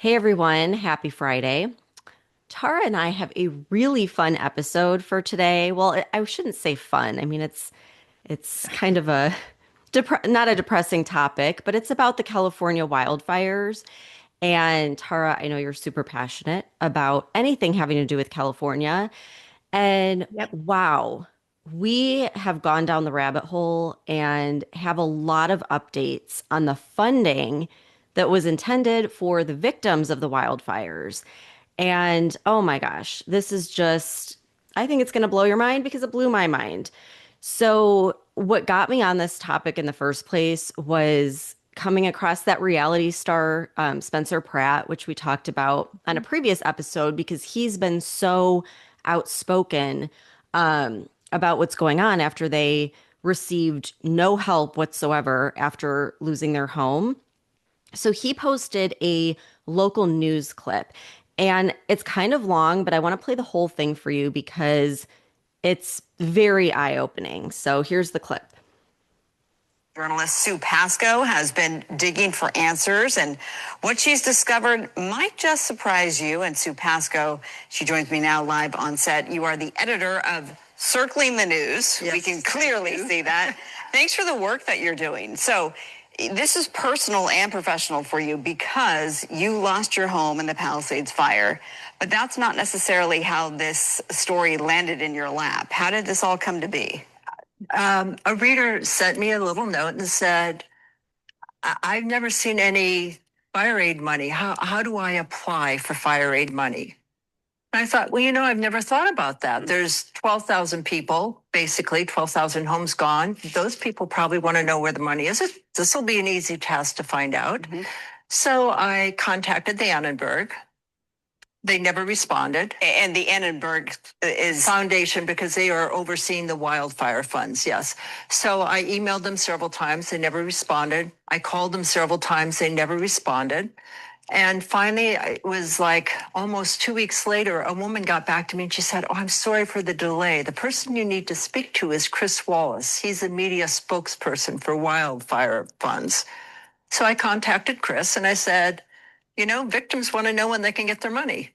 Hey everyone, happy Friday. Tara and I have a really fun episode for today. Well, I shouldn't say fun. I mean, it's kind of a not a depressing topic, but it's about the California wildfires. And Tara, I know you're super passionate about anything having to do with California. And Yep. wow, we have gone down the rabbit hole and have a lot of updates on the funding that was intended for the victims of the wildfires. And oh my gosh, this is just, I think it's going to blow your mind because it blew my mind. So, what got me on this topic in the first place was coming across that reality star, Spencer Pratt, which we talked about on a previous episode because he's been so outspoken about what's going on after they received no help whatsoever after losing their home. So he posted a local news clip, and it's kind of long, but I want to play the whole thing for you because it's very eye-opening. So here's the clip. Journalist Sue Pasco has been digging for answers, and what she's discovered might just surprise you. And Sue Pasco, she joins me now live on set. You are the editor of Circling the News. Yes, we can clearly see that. Thanks for the work that you're doing. So this is personal and professional for you because you lost your home in the Palisades fire. But that's not necessarily how this story landed in your lap. How did this all come to be? A reader sent me a little note and said, I've never seen any fire aid money. How do I apply for fire aid money? And I thought, well, I've never thought about that. There's 12,000 people, basically 12,000 homes gone. Those people probably want to know where the money is. This will be an easy task to find out. Mm-hmm. So I contacted the Annenberg. They never responded. And the Annenberg is Foundation, because they are overseeing the wildfire funds, yes. So I emailed them several times. They never responded. I called them several times. They never responded. And finally, it was like almost 2 weeks later, a woman got back to me and she said, "Oh, I'm sorry for the delay. The person you need to speak to is Chris Wallace. He's a media spokesperson for wildfire funds." So I contacted Chris and I said, victims want to know when they can get their money.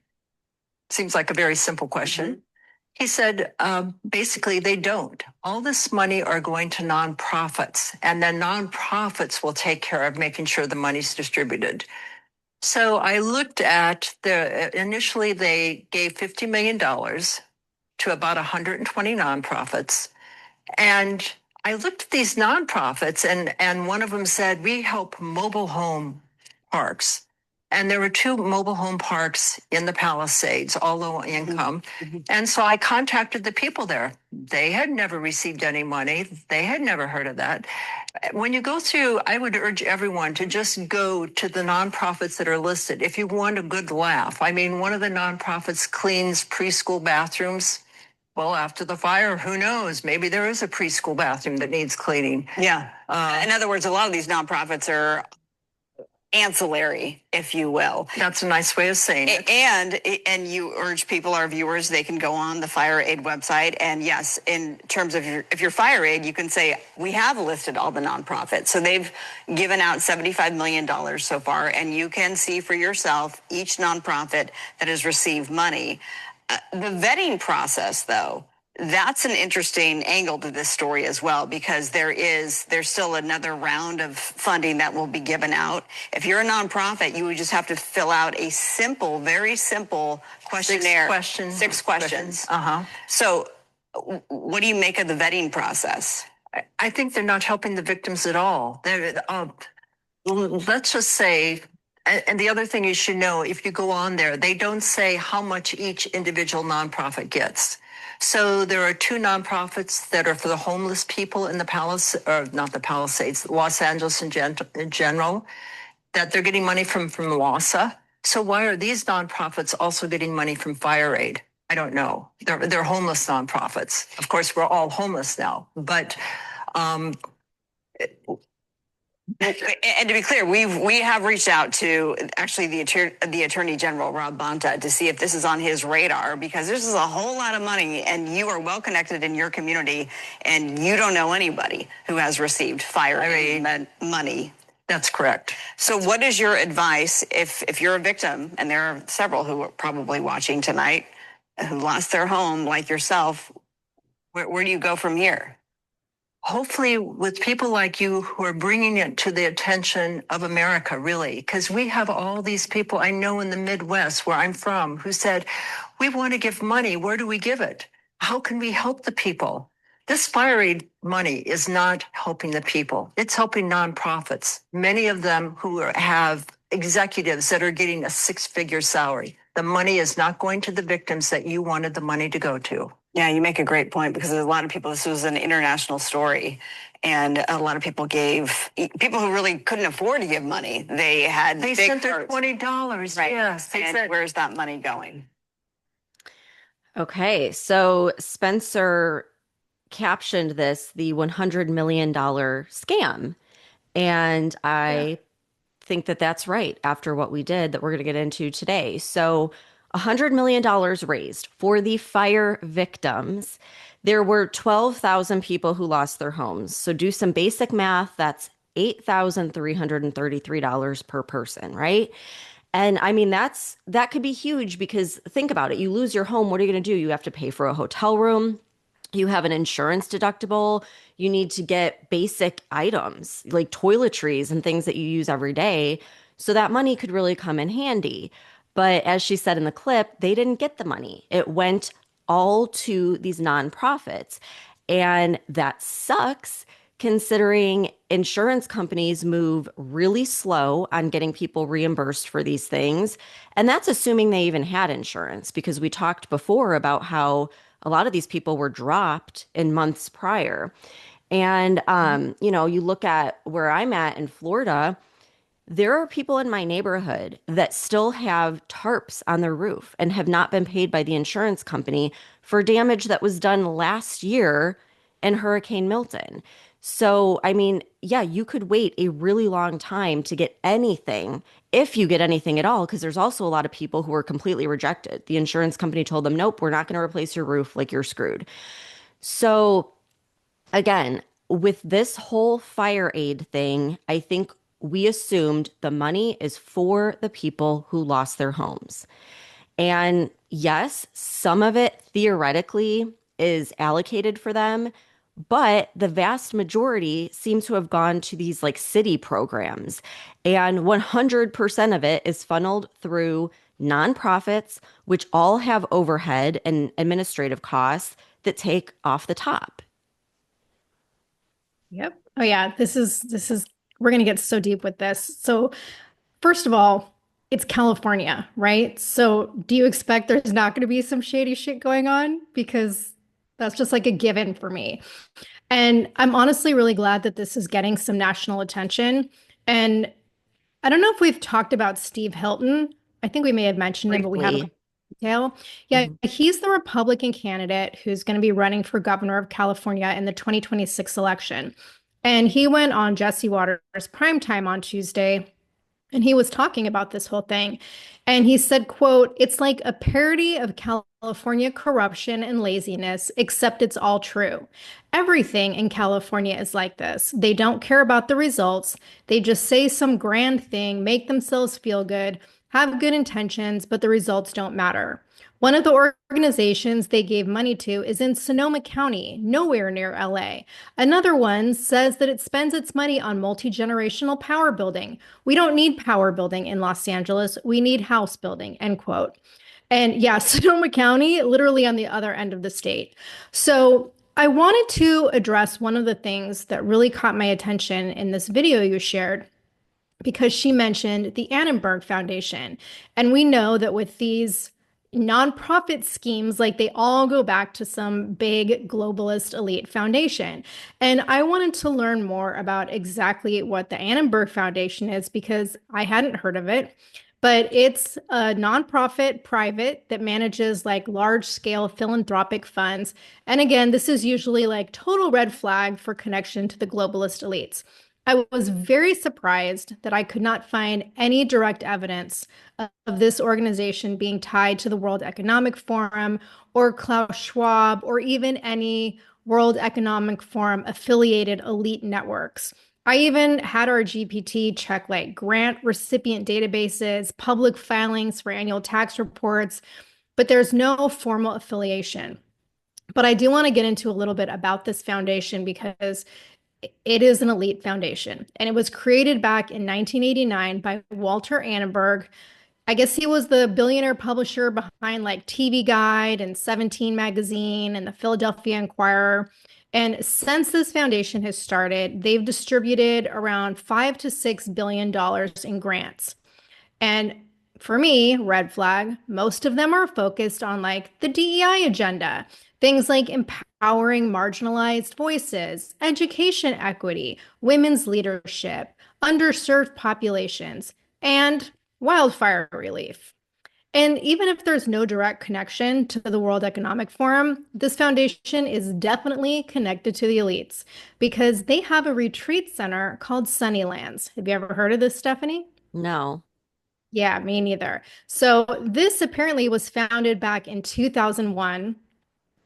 Seems like a very simple question. Mm-hmm. He said, basically, they don't. All this money are going to nonprofits, and then nonprofits will take care of making sure the money's distributed. So I looked at initially they gave $50 million to about 120 nonprofits. And I looked at these nonprofits, and one of them said, we help mobile home parks. And there were 2 mobile home parks in the Palisades, all low income. Mm-hmm. And so I contacted the people there. They had never received any money. They had never heard of that. When you go through, I would urge everyone to just go to the nonprofits that are listed. If you want a good laugh, I mean, one of the nonprofits cleans preschool bathrooms. Well, after the fire, who knows? Maybe there is a preschool bathroom that needs cleaning. Yeah. In other words, a lot of these nonprofits are ancillary, if you will. That's a nice way of saying it. And you urge people, our viewers, they can go on the Fire Aid website. And yes, in terms of if you're Fire Aid, you can say, we have listed all the nonprofits. So they've given out $75 million so far. And you can see for yourself each nonprofit that has received money. The vetting process, though, that's an interesting angle to this story as well, because there's still another round of funding that will be given out. If you're a nonprofit, you would just have to fill out a simple, very simple questionnaire. 6 questions. Uh-huh. So what do you make of the vetting process? I think they're not helping the victims at all. Let's just say, and the other thing you should know, if you go on there, they don't say how much each individual nonprofit gets. So there are 2 nonprofits that are for the homeless people in the Palisades, Los Angeles in general, that they're getting money from WASA. So why are these nonprofits also getting money from Fire Aid? I don't know. They're homeless nonprofits. Of course, we're all homeless now, but and to be clear, we have reached out to actually the Attorney General, Rob Bonta, to see if this is on his radar, because this is a whole lot of money and you are well connected in your community and you don't know anybody who has received fire aid money. That's correct. So what is your advice if you're a victim, and there are several who are probably watching tonight who lost their home like yourself, where do you go from here? Hopefully with people like you who are bringing it to the attention of America, really, because we have all these people I know in the Midwest where I'm from who said, we want to give money. Where do we give it? How can we help the people? This fire aid money is not helping the people. It's helping nonprofits, many of them who have executives that are getting a six-figure salary. The money is not going to the victims that you wanted the money to go to. Yeah, you make a great point, because there's a lot of people, this was an international story, and a lot of people people who really couldn't afford to give money. They sent their $20. Right. Yes. And where's that money going? Okay, so Spencer captioned this the $100 million scam. And I think that that's right after what we did that we're going to get into today. So, $100 million raised for the fire victims. There were 12,000 people who lost their homes. So, do some basic math. That's $8,333 per person, right? And I mean, that could be huge, because think about it. You lose your home. What are you going to do? You have to pay for a hotel room. You have an insurance deductible. You need to get basic items like toiletries and things that you use every day. So that money could really come in handy. But as she said in the clip, they didn't get the money. It went all to these nonprofits. And that sucks, considering insurance companies move really slow on getting people reimbursed for these things. And that's assuming they even had insurance, because we talked before about how a lot of these people were dropped in months prior. And, you look at where I'm at in Florida, there are people in my neighborhood that still have tarps on their roof and have not been paid by the insurance company for damage that was done last year in Hurricane Milton. So, I mean, yeah, you could wait a really long time to get anything, if you get anything at all, because there's also a lot of people who are completely rejected. The insurance company told them, nope, we're not going to replace your roof, like you're screwed. So, again, with this whole fire aid thing, I think we assumed the money is for the people who lost their homes. And yes, some of it theoretically is allocated for them, but the vast majority seems to have gone to these like city programs. And 100% of it is funneled through nonprofits, which all have overhead and administrative costs that take off the top. Yep. Oh yeah, this is we're going to get so deep with this. So, first of all, it's California, right? So, do you expect there's not going to be some shady shit going on? Because that's just like a given for me. And I'm honestly really glad that this is getting some national attention. And I don't know if we've talked about Steve Hilton. I think we may have mentioned him, but we haven't Briefly. gone into detail. Yeah, Mhm. he's the Republican candidate who's going to be running for governor of California in the 2026 election. And he went on Jesse Waters' primetime on Tuesday, and he was talking about this whole thing. And he said, quote, it's like a parody of California corruption and laziness, except it's all true. Everything in California is like this. They don't care about the results. They just say some grand thing, make themselves feel good, have good intentions, but the results don't matter. One of the organizations they gave money to is in Sonoma County, nowhere near LA. Another one says that it spends its money on multi-generational power building. We don't need power building in Los Angeles. We need house building, end quote. And yeah, Sonoma County, literally on the other end of the state. So I wanted to address one of the things that really caught my attention in this video you shared, because she mentioned the Annenberg Foundation. And we know that with these nonprofit schemes, like they all go back to some big globalist elite foundation. And I wanted to learn more about exactly what the Annenberg Foundation is, because I hadn't heard of it. But it's a nonprofit private that manages like large scale philanthropic funds. And again, this is usually like total red flag for connection to the globalist elites. I was very surprised that I could not find any direct evidence of this organization being tied to the World Economic Forum or Klaus Schwab or even any World Economic Forum affiliated elite networks. I even had our GPT check like grant recipient databases, public filings for annual tax reports, but there's no formal affiliation. But I do want to get into a little bit about this foundation because it is an elite foundation. And it was created back in 1989 by Walter Annenberg. I guess he was the billionaire publisher behind like TV Guide and 17 magazine and the Philadelphia Inquirer. And since this foundation has started, they've distributed around $5 to $6 billion in grants. And for me, red flag, most of them are focused on like the DEI agenda, things like empowering marginalized voices, education equity, women's leadership, underserved populations, and wildfire relief. And even if there's no direct connection to the World Economic Forum, this foundation is definitely connected to the elites because they have a retreat center called Sunnylands. Have you ever heard of this, Stephanie? No. Yeah, me neither. So this apparently was founded back in 2001,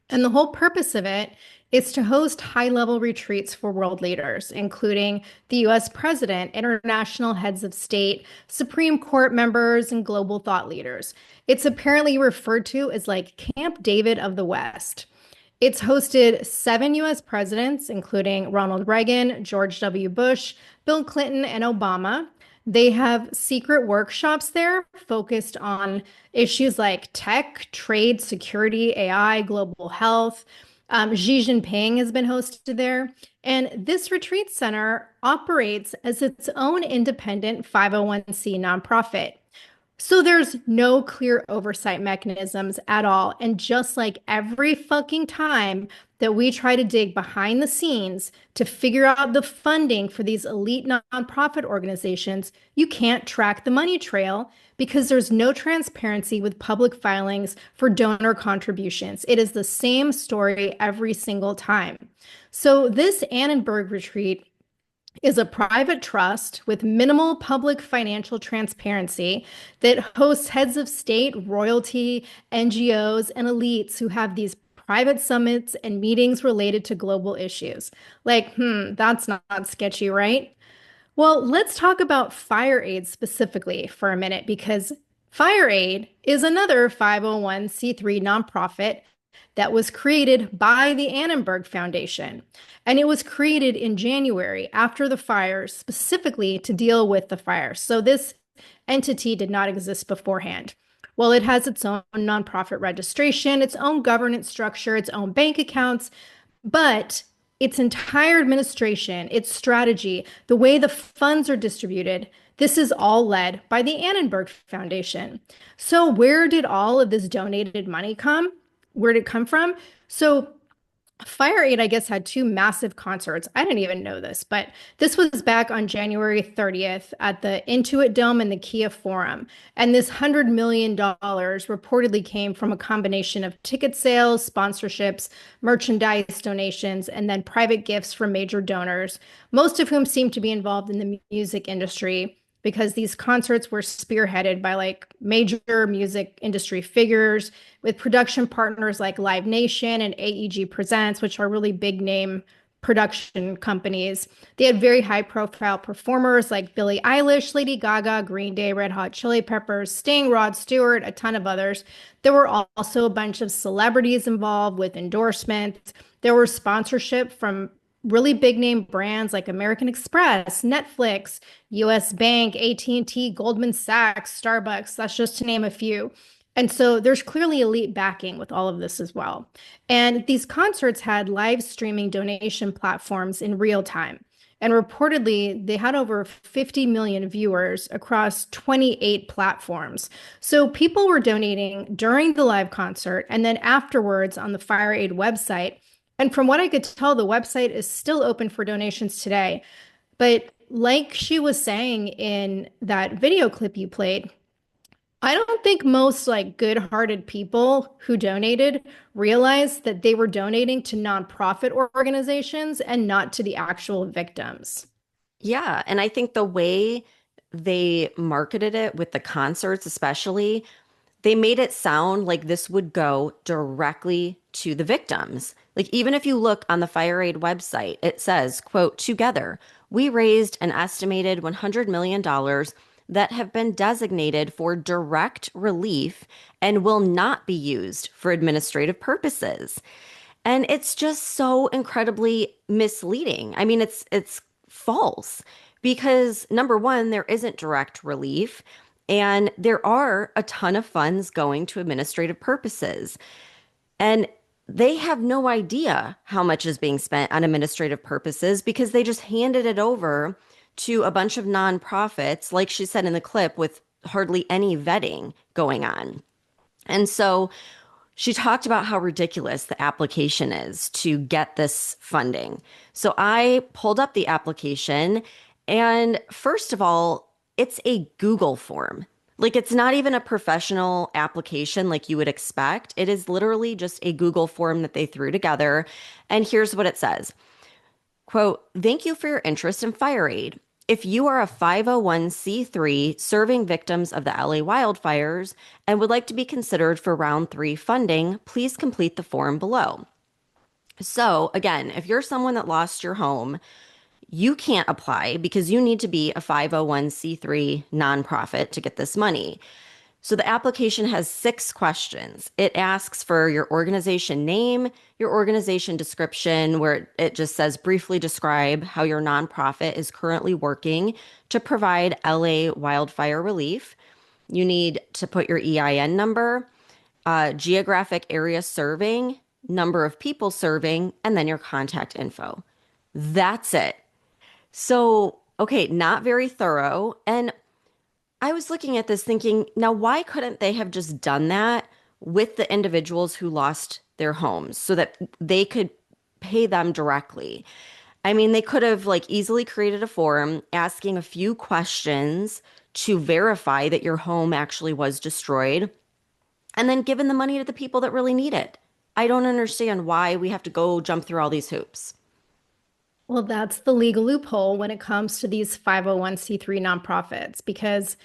and the whole purpose of it is to host high-level retreats for world leaders, including the US president, international heads of state, Supreme Court members, and global thought leaders. It's apparently referred to as like Camp David of the West. It's hosted 7 US presidents, including Ronald Reagan, George W. Bush, Bill Clinton, and Obama. They have secret workshops there focused on issues like tech, trade, security, AI, global health. Xi Jinping has been hosted there. And this retreat center operates as its own independent 501c nonprofit. So there's no clear oversight mechanisms at all. And just like every fucking time that we try to dig behind the scenes to figure out the funding for these elite nonprofit organizations, you can't track the money trail because there's no transparency with public filings for donor contributions. It is the same story every single time. So this Annenberg retreat is a private trust with minimal public financial transparency that hosts heads of state, royalty, NGOs, and elites who have these private summits and meetings related to global issues. Like, that's not sketchy, right? Well, let's talk about FireAid specifically for a minute because FireAid is another 501c3 nonprofit that was created by the Annenberg Foundation. And it was created in January after the fires, specifically to deal with the fires. So this entity did not exist beforehand. Well, it has its own nonprofit registration, its own governance structure, its own bank accounts, but its entire administration, its strategy, the way the funds are distributed, this is all led by the Annenberg Foundation. So where did all of this donated money come? Where did it come from? So FireAid, I guess, had two massive concerts. I didn't even know this, but this was back on January 30th at the Intuit Dome and the Kia Forum. And this $100 million reportedly came from a combination of ticket sales, sponsorships, merchandise donations, and then private gifts from major donors, most of whom seemed to be involved in the music industry because these concerts were spearheaded by like major music industry figures with production partners like Live Nation and AEG Presents, which are really big name production companies. They had very high profile performers like Billie Eilish, Lady Gaga, Green Day, Red Hot Chili Peppers, Sting, Rod Stewart, a ton of others. There were also a bunch of celebrities involved with endorsements. There were sponsorship from really big name brands like American Express, Netflix, US Bank, AT&T, Goldman Sachs, Starbucks, that's just to name a few. And so there's clearly elite backing with all of this as well. And these concerts had live streaming donation platforms in real time. And reportedly, they had over 50 million viewers across 28 platforms. So people were donating during the live concert and then afterwards on the FireAid website. And from what I could tell, the website is still open for donations today. But like she was saying in that video clip you played, I don't think most like good-hearted people who donated realized that they were donating to nonprofit organizations and not to the actual victims. Yeah, and I think the way they marketed it with the concerts, especially, they made it sound like this would go directly to the victims. Like even if you look on the Fire Aid website, it says, quote, together, we raised an estimated $100 million that have been designated for direct relief and will not be used for administrative purposes. And it's just so incredibly misleading. I mean, it's false because number one, there isn't direct relief, and there are a ton of funds going to administrative purposes. And they have no idea how much is being spent on administrative purposes because they just handed it over to a bunch of nonprofits, like she said in the clip, with hardly any vetting going on. And so she talked about how ridiculous the application is to get this funding. So I pulled up the application, and first of all, it's a Google form. Like it's not even a professional application like you would expect. It is literally just a Google form that they threw together. And here's what it says. Quote, thank you for your interest in fire aid. If you are a 501c3 serving victims of the LA wildfires and would like to be considered for round 3 funding, please complete the form below. So, again, if you're someone that lost your home, you can't apply because you need to be a 501c3 nonprofit to get this money. So the application has 6 questions. It asks for your organization name, your organization description, where it just says briefly describe how your nonprofit is currently working to provide LA wildfire relief. You need to put your EIN number, geographic area serving, number of people serving, and then your contact info. That's it. So, okay, not very thorough. And I was looking at this thinking, now why couldn't they have just done that with the individuals who lost their homes so that they could pay them directly? I mean, they could have like easily created a form asking a few questions to verify that your home actually was destroyed and then given the money to the people that really need it. I don't understand why we have to go jump through all these hoops. Well, that's the legal loophole when it comes to these 501c3 nonprofits, because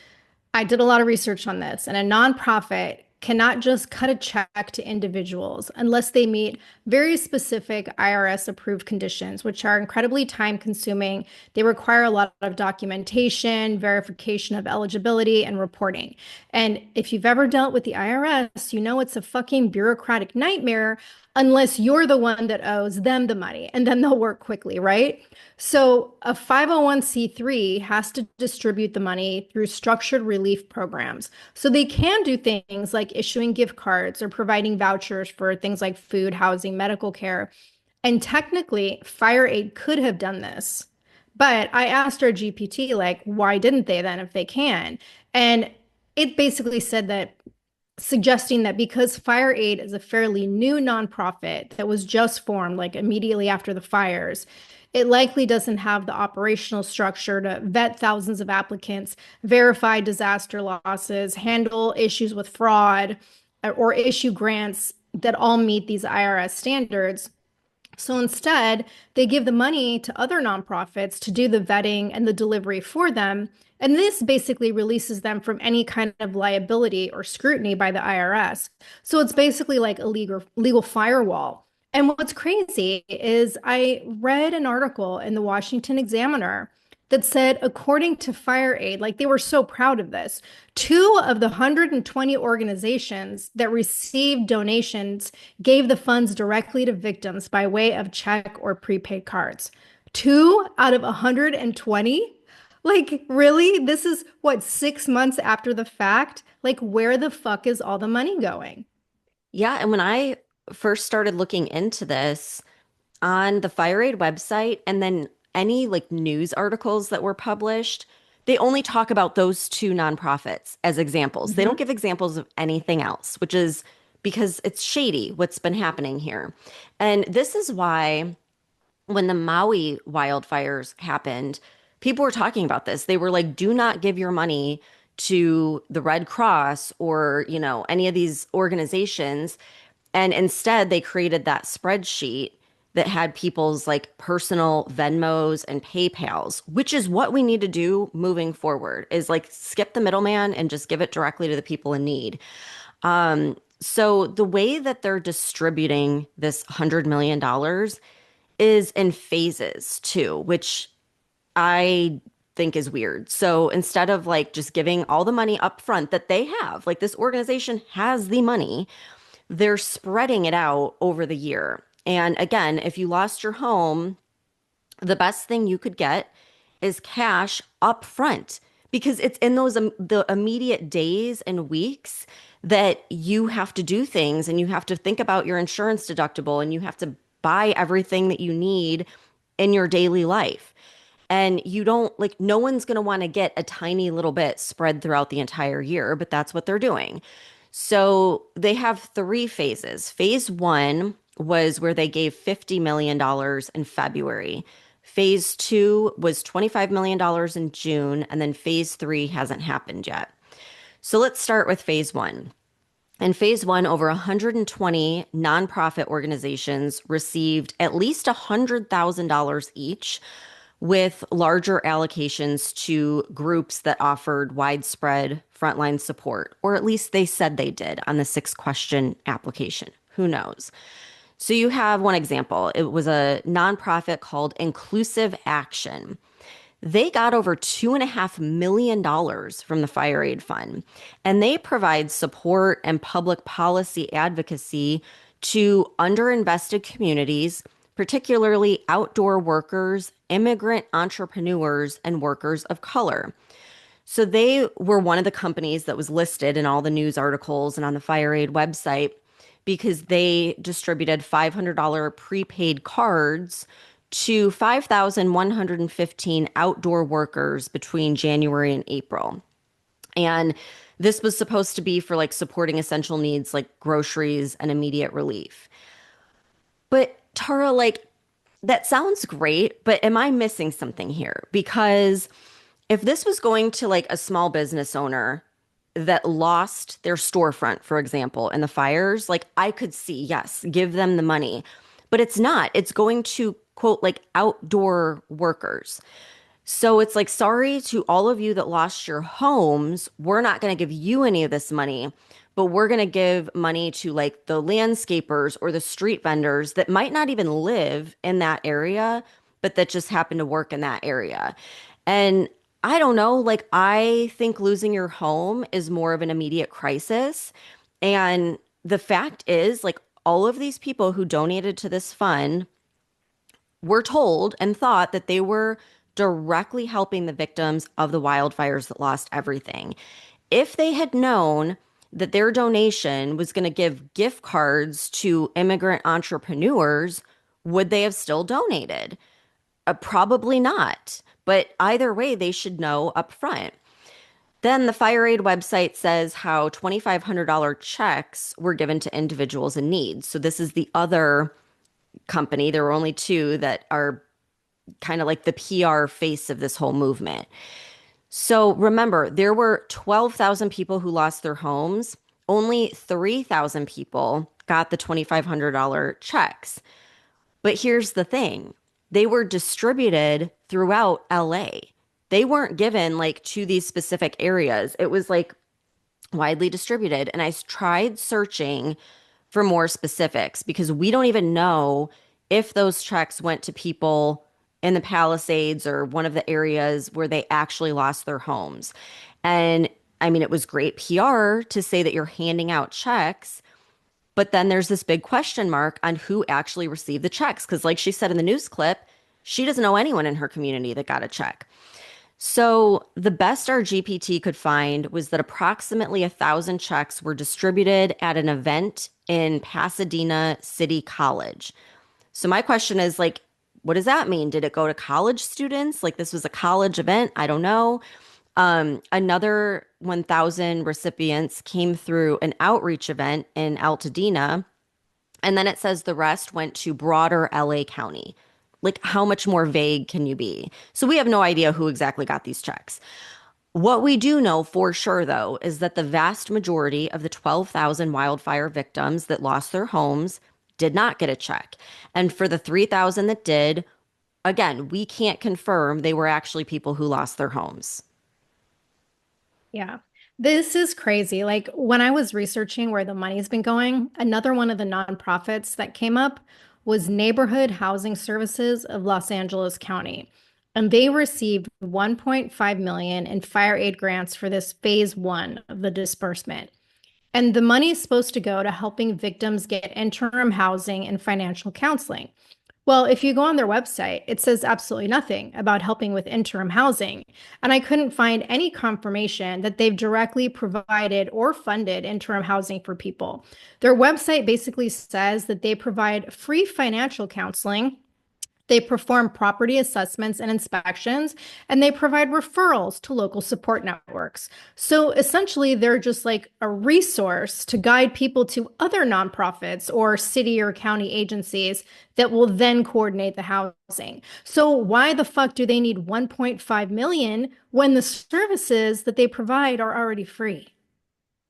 I did a lot of research on this, and a nonprofit cannot just cut a check to individuals unless they meet very specific IRS approved conditions, which are incredibly time consuming. They require a lot of documentation, verification of eligibility, and reporting. And if you've ever dealt with the IRS, you know it's a fucking bureaucratic nightmare unless you're the one that owes them the money, and then they'll work quickly, right? So a 501c3 has to distribute the money through structured relief programs. So they can do things like issuing gift cards or providing vouchers for things like food, housing, medical care. And technically, Fire Aid could have done this. But I asked our GPT, like, why didn't they then if they can? And it basically said that suggesting that because Fire Aid is a fairly new nonprofit that was just formed like immediately after the fires, it likely doesn't have the operational structure to vet thousands of applicants, verify disaster losses, handle issues with fraud, or issue grants that all meet these IRS standards. So instead, they give the money to other nonprofits to do the vetting and the delivery for them. And this basically releases them from any kind of liability or scrutiny by the IRS. So it's basically like a legal firewall. And what's crazy is I read an article in the Washington Examiner that said, according to Fire Aid, like they were so proud of this, 2 of the 120 organizations that received donations gave the funds directly to victims by way of check or prepaid cards. 2 out of 120? Like, really? This is what, 6 months after the fact? Like, where the fuck is all the money going? Yeah, and when I first started looking into this on the Fire Aid website and then any like news articles that were published, they only talk about those 2 nonprofits as examples. They don't give examples of anything else, which is because it's shady what's been happening here. And this is why when the Maui wildfires happened, people were talking about this. They were like, do not give your money to the Red Cross or, you know, any of these organizations. And instead, they created that spreadsheet that had people's like personal Venmos and PayPals, which is what we need to do moving forward, is like skip the middleman and just give it directly to the people in need. So the way that they're distributing this $100 million is in phases too, which I think is weird. So instead of like just giving all the money up front that they have, like this organization has the money, they're spreading it out over the year. And again, if you lost your home, the best thing you could get is cash up front because it's in those the immediate days and weeks that you have to do things and you have to think about your insurance deductible and you have to buy everything that you need in your daily life. And you don't like, no one's going to want to get a tiny little bit spread throughout the entire year, but that's what they're doing. So they have three phases. Phase one was where they gave $50 million in February. Phase two was $25 million in June, and then phase three hasn't happened yet. So let's start with phase one. In phase one, over 120 nonprofit organizations received at least $100,000 each, with larger allocations to groups that offered widespread frontline support, or at least they said they did on the 6 question application. Who knows? So you have one example. It was a nonprofit called Inclusive Action. They got over $2.5 million from the Fire Aid Fund, and they provide support and public policy advocacy to underinvested communities, particularly outdoor workers, immigrant entrepreneurs, and workers of color. So they were one of the companies that was listed in all the news articles and on the Fire Aid website because they distributed $500 prepaid cards to 5,115 outdoor workers between January and April. And this was supposed to be for like supporting essential needs like groceries and immediate relief. But Tara, like, that sounds great, but am I missing something here? Because if this was going to like a small business owner that lost their storefront, for example, in the fires, like I could see, yes, give them the money, but it's not. It's going to quote like outdoor workers. So it's like, sorry to all of you that lost your homes. We're not going to give you any of this money, but we're going to give money to like the landscapers or the street vendors that might not even live in that area, but that just happen to work in that area. And I don't know, like, I think losing your home is more of an immediate crisis. And the fact is, like, all of these people who donated to this fund were told and thought that they were directly helping the victims of the wildfires that lost everything. If they had known that their donation was going to give gift cards to immigrant entrepreneurs, would they have still donated? Probably not. But either way, they should know up front. Then the Fire Aid website says how $2,500 checks were given to individuals in need. So this is the other company. There were only two that are kind of like the PR face of this whole movement. So remember, there were 12,000 people who lost their homes. Only 3,000 people got the $2,500 checks. But here's the thing. They were distributed throughout LA. They weren't given like to these specific areas. It was like widely distributed. And I tried searching for more specifics because we don't even know if those checks went to people in the Palisades or one of the areas where they actually lost their homes. And I mean, it was great PR to say that you're handing out checks, but then there's this big question mark on who actually received the checks. Because, like she said in the news clip, she doesn't know anyone in her community that got a check. So, the best our GPT could find was that approximately 1,000 checks were distributed at an event in Pasadena City College. So, my question is like, what does that mean? Did it go to college students? Like, this was a college event? I don't know. Another 1,000 recipients came through an outreach event in Altadena. And then it says the rest went to broader LA County. Like, how much more vague can you be? So we have no idea who exactly got these checks. What we do know for sure, though, is that the vast majority of the 12,000 wildfire victims that lost their homes did not get a check. And for the 3,000 that did, again, we can't confirm they were actually people who lost their homes. Yeah. This is crazy. Like when I was researching where the money's been going, another one of the nonprofits that came up was Neighborhood Housing Services of Los Angeles County. And they received 1.5 million in fire aid grants for this phase one of the disbursement. And the money is supposed to go to helping victims get interim housing and financial counseling. Well, if you go on their website, it says absolutely nothing about helping with interim housing. And I couldn't find any confirmation that they've directly provided or funded interim housing for people. Their website basically says that they provide free financial counseling, they perform property assessments and inspections, and they provide referrals to local support networks. So essentially, they're just like a resource to guide people to other nonprofits or city or county agencies that will then coordinate the housing. So why the fuck do they need 1.5 million when the services that they provide are already free?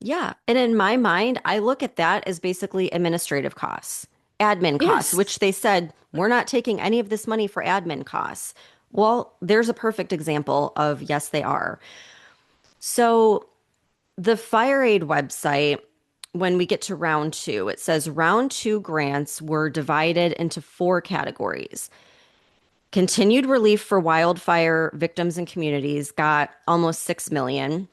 Yeah. And in my mind, I look at that as basically administrative costs, admin costs, Yes. which they said, we're not taking any of this money for admin costs. Well, there's a perfect example of yes, they are. So the Fire Aid website, when we get to round two, it says round two grants were divided into four categories. Continued relief for wildfire victims and communities got almost 6 million.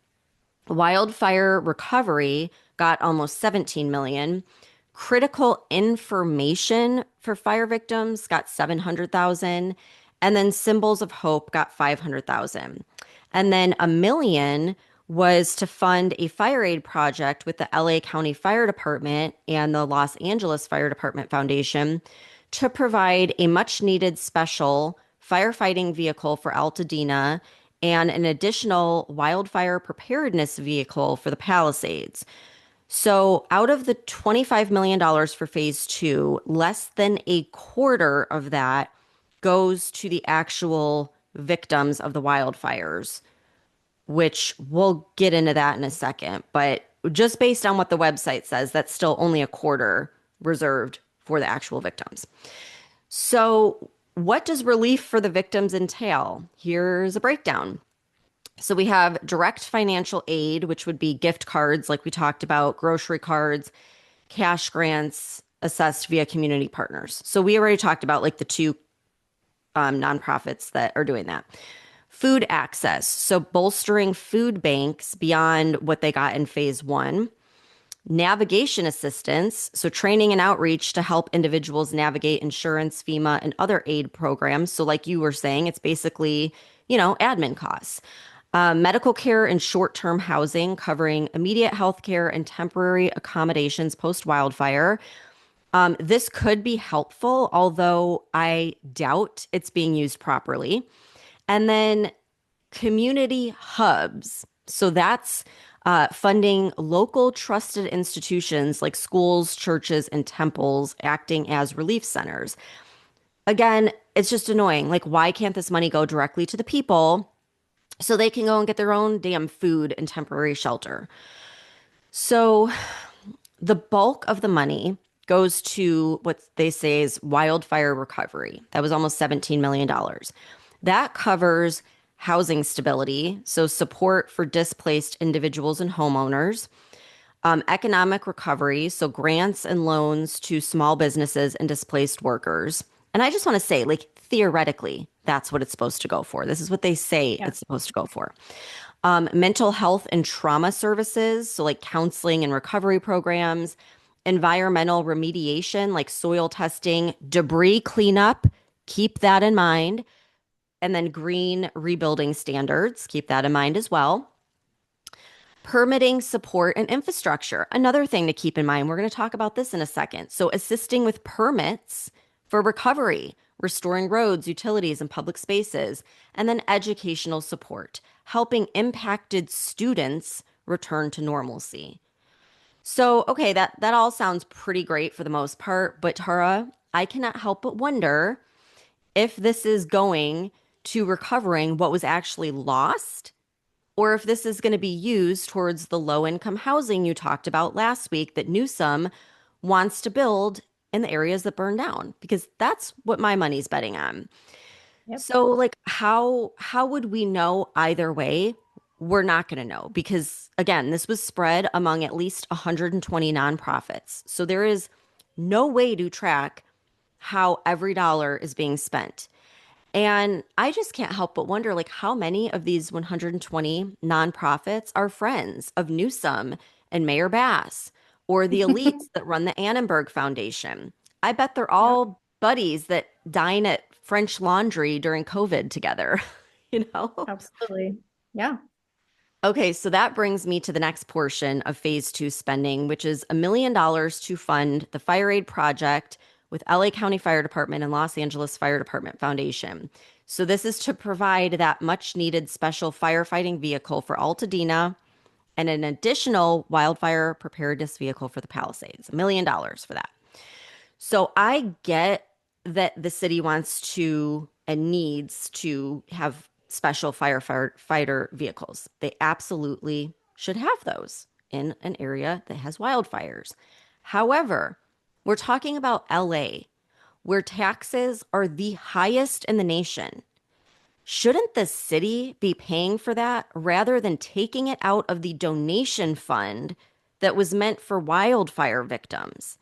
Wildfire recovery got almost 17 million. Critical information for fire victims got 700,000. And then Symbols of Hope got 500,000. And then a million was to fund a fire aid project with the LA County Fire Department and the Los Angeles Fire Department Foundation to provide a much needed special firefighting vehicle for Altadena and an additional wildfire preparedness vehicle for the Palisades. So, out of the $25 million dollars for phase two, less than a quarter of that goes to the actual victims of the wildfires, which we'll get into that in a second. But just based on what the website says, that's still only a quarter reserved for the actual victims. So, what does relief for the victims entail? Here's a breakdown. So we have direct financial aid, which would be gift cards, like we talked about, grocery cards, cash grants assessed via community partners. So we already talked about like the two nonprofits that are doing that. Food access, so bolstering food banks beyond what they got in phase one. Navigation assistance, so training and outreach to help individuals navigate insurance, FEMA, and other aid programs. So, like you were saying, it's basically, admin costs. Medical care and short term housing covering immediate health care and temporary accommodations post wildfire. This could be helpful, although I doubt it's being used properly. And then community hubs. So that's funding local trusted institutions like schools, churches, and temples acting as relief centers. Again, it's just annoying. Like, why can't this money go directly to the people so they can go and get their own damn food and temporary shelter? So the bulk of the money goes to what they say is wildfire recovery. That was almost $17 million. dollars. That covers housing stability, so support for displaced individuals and homeowners, economic recovery, so grants and loans to small businesses and displaced workers. And I just want to say, like, theoretically, that's what it's supposed to go for. This is what they say Yeah. it's supposed to go for. Mental health and trauma services, so like counseling and recovery programs, environmental remediation, like soil testing, debris cleanup, keep that in mind, and then green rebuilding standards, keep that in mind as well. Permitting support and infrastructure, another thing to keep in mind. We're going to talk about this in a second. So, assisting with permits for recovery, restoring roads, utilities, and public spaces, and then educational support, helping impacted students return to normalcy. So, okay, that all sounds pretty great for the most part, but Tara, I cannot help but wonder if this is going to recovering what was actually lost, or if this is going to be used towards the low income housing you talked about last week that Newsom wants to build in the areas that burn down, because that's what my money's betting on. Yep. So like how would we know either way We're not going to know because, again, this was spread among at least 120 nonprofits. So there is no way to track how every dollar is being spent. And I just can't help but wonder, like, how many of these 120 nonprofits are friends of Newsom and Mayor Bass or the elites that run the Annenberg Foundation? I bet they're Yep, all buddies that dine at French Laundry during COVID together, you know? absolutely. Yeah. Okay, so that brings me to the next portion of phase two spending, which is $1 million to fund the fire aid project with LA County Fire Department and Los Angeles Fire Department Foundation. So this is to provide that much needed special firefighting vehicle for Altadena and an additional wildfire preparedness vehicle for the Palisades. $1 million for that. So I get that the city wants to and needs to have special firefighter vehicles. They absolutely should have those in an area that has wildfires. However, we're talking about LA, where taxes are the highest in the nation. Shouldn't the city be paying for that rather than taking it out of the donation fund that was meant for wildfire victims?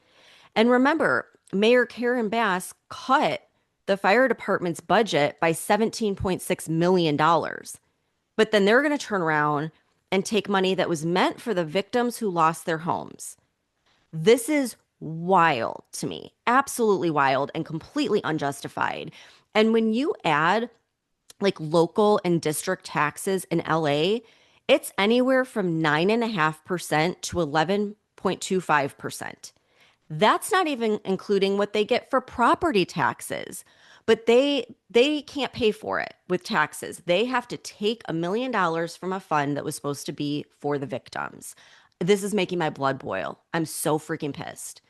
And remember, Mayor Karen Bass cut the fire department's budget by $17.6 million. But then they're going to turn around and take money that was meant for the victims who lost their homes. This is wild to me, absolutely wild and completely unjustified. And when you add like local and district taxes in LA, it's anywhere from 9.5% to 11.25%. That's not even including what they get for property taxes. But they can't pay for it with taxes. They have to take $1 million from a fund that was supposed to be for the victims. This is making my blood boil. I'm so freaking pissed.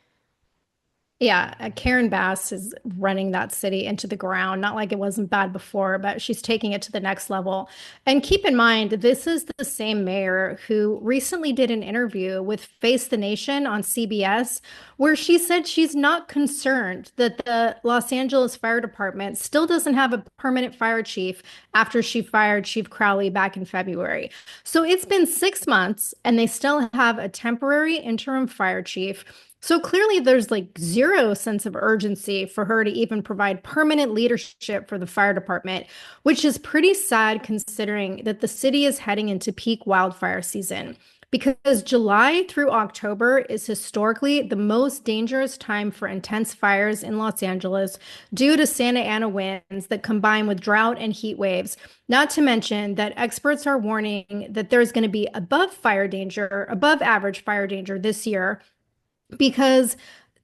Yeah, Karen Bass is running that city into the ground. Not like it wasn't bad before, but she's taking it to the next level. And keep in mind, this is the same mayor who recently did an interview with Face the Nation on CBS, where she said she's not concerned that the Los Angeles Fire Department still doesn't have a permanent fire chief after she fired Chief Crowley back in February. So it's been 6 months, and they still have a temporary interim fire chief. So clearly, there's like zero sense of urgency for her to even provide permanent leadership for the fire department, which is pretty sad considering that the city is heading into peak wildfire season. Because July through October is historically the most dangerous time for intense fires in Los Angeles due to Santa Ana winds that combine with drought and heat waves. Not to mention that experts are warning that there's going to be above average fire danger this year because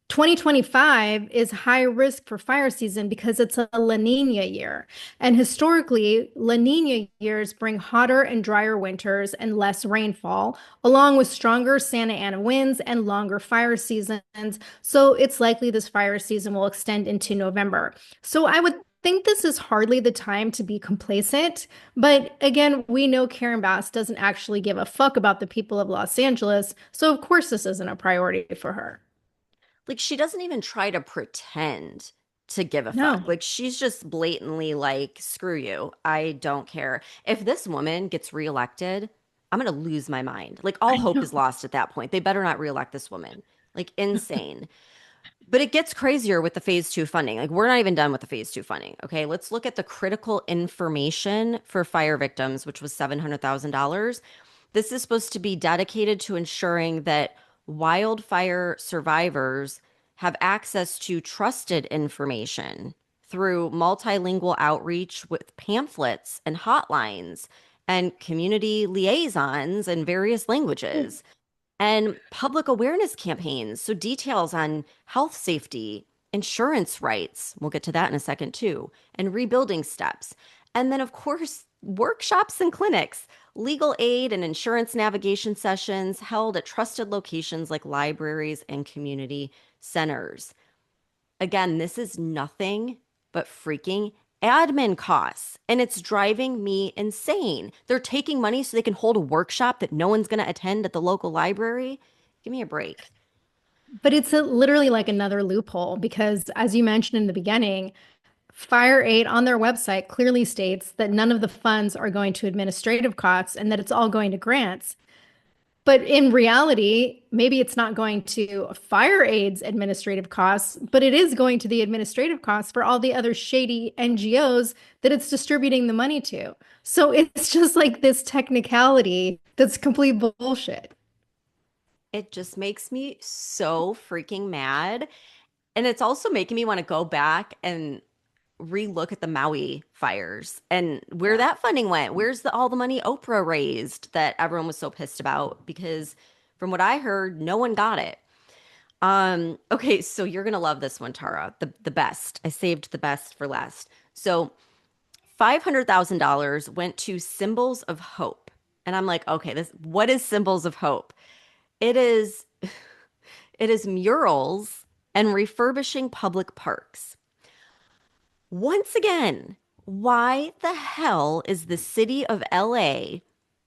2025 is high risk for fire season because it's a La Nina year. And historically, La Nina years bring hotter and drier winters and less rainfall, along with stronger Santa Ana winds and longer fire seasons. So it's likely this fire season will extend into November. So I would think this is hardly the time to be complacent. But again, we know Karen Bass doesn't actually give a fuck about the people of Los Angeles. So of course, this isn't a priority for her. Like she doesn't even try to pretend to give a fuck. No. Like she's just blatantly like, screw you. I don't care. If this woman gets reelected, I'm gonna lose my mind. Like all I hope know. is lost at that point. They better not reelect this woman. Like insane. But it gets crazier with the phase two funding. Like, we're not even done with the phase two funding. Okay. Let's look at the critical information for fire victims, which was $700,000. This is supposed to be dedicated to ensuring that wildfire survivors have access to trusted information through multilingual outreach with pamphlets and hotlines and community liaisons in various languages and public awareness campaigns. So, details on health safety, insurance rights, we'll get to that in a second too, and rebuilding steps. And then, of course, workshops and clinics, legal aid and insurance navigation sessions held at trusted locations like libraries and community centers. Again, this is nothing but freaking admin costs, and it's driving me insane. They're taking money so they can hold a workshop that no one's going to attend at the local library. Give me a break. But it's literally like another loophole because, as you mentioned in the beginning, Fire Aid on their website clearly states that none of the funds are going to administrative costs and that it's all going to grants. But in reality, maybe it's not going to Fire Aid's administrative costs, but it is going to the administrative costs for all the other shady NGOs that it's distributing the money to. So it's just like this technicality that's complete bullshit. It just makes me so freaking mad. And it's also making me want to go back and relook at the Maui fires and where Yeah. that funding went. Where's all the money Oprah raised that everyone was so pissed about? Because from what I heard, no one got it. Okay, so you're gonna love this one, Tara. The best. I saved the best for last. So $500,000 went to Symbols of Hope. And I'm like, okay, this what is Symbols of Hope? It is it is murals and refurbishing public parks. Once again, why the hell is the city of LA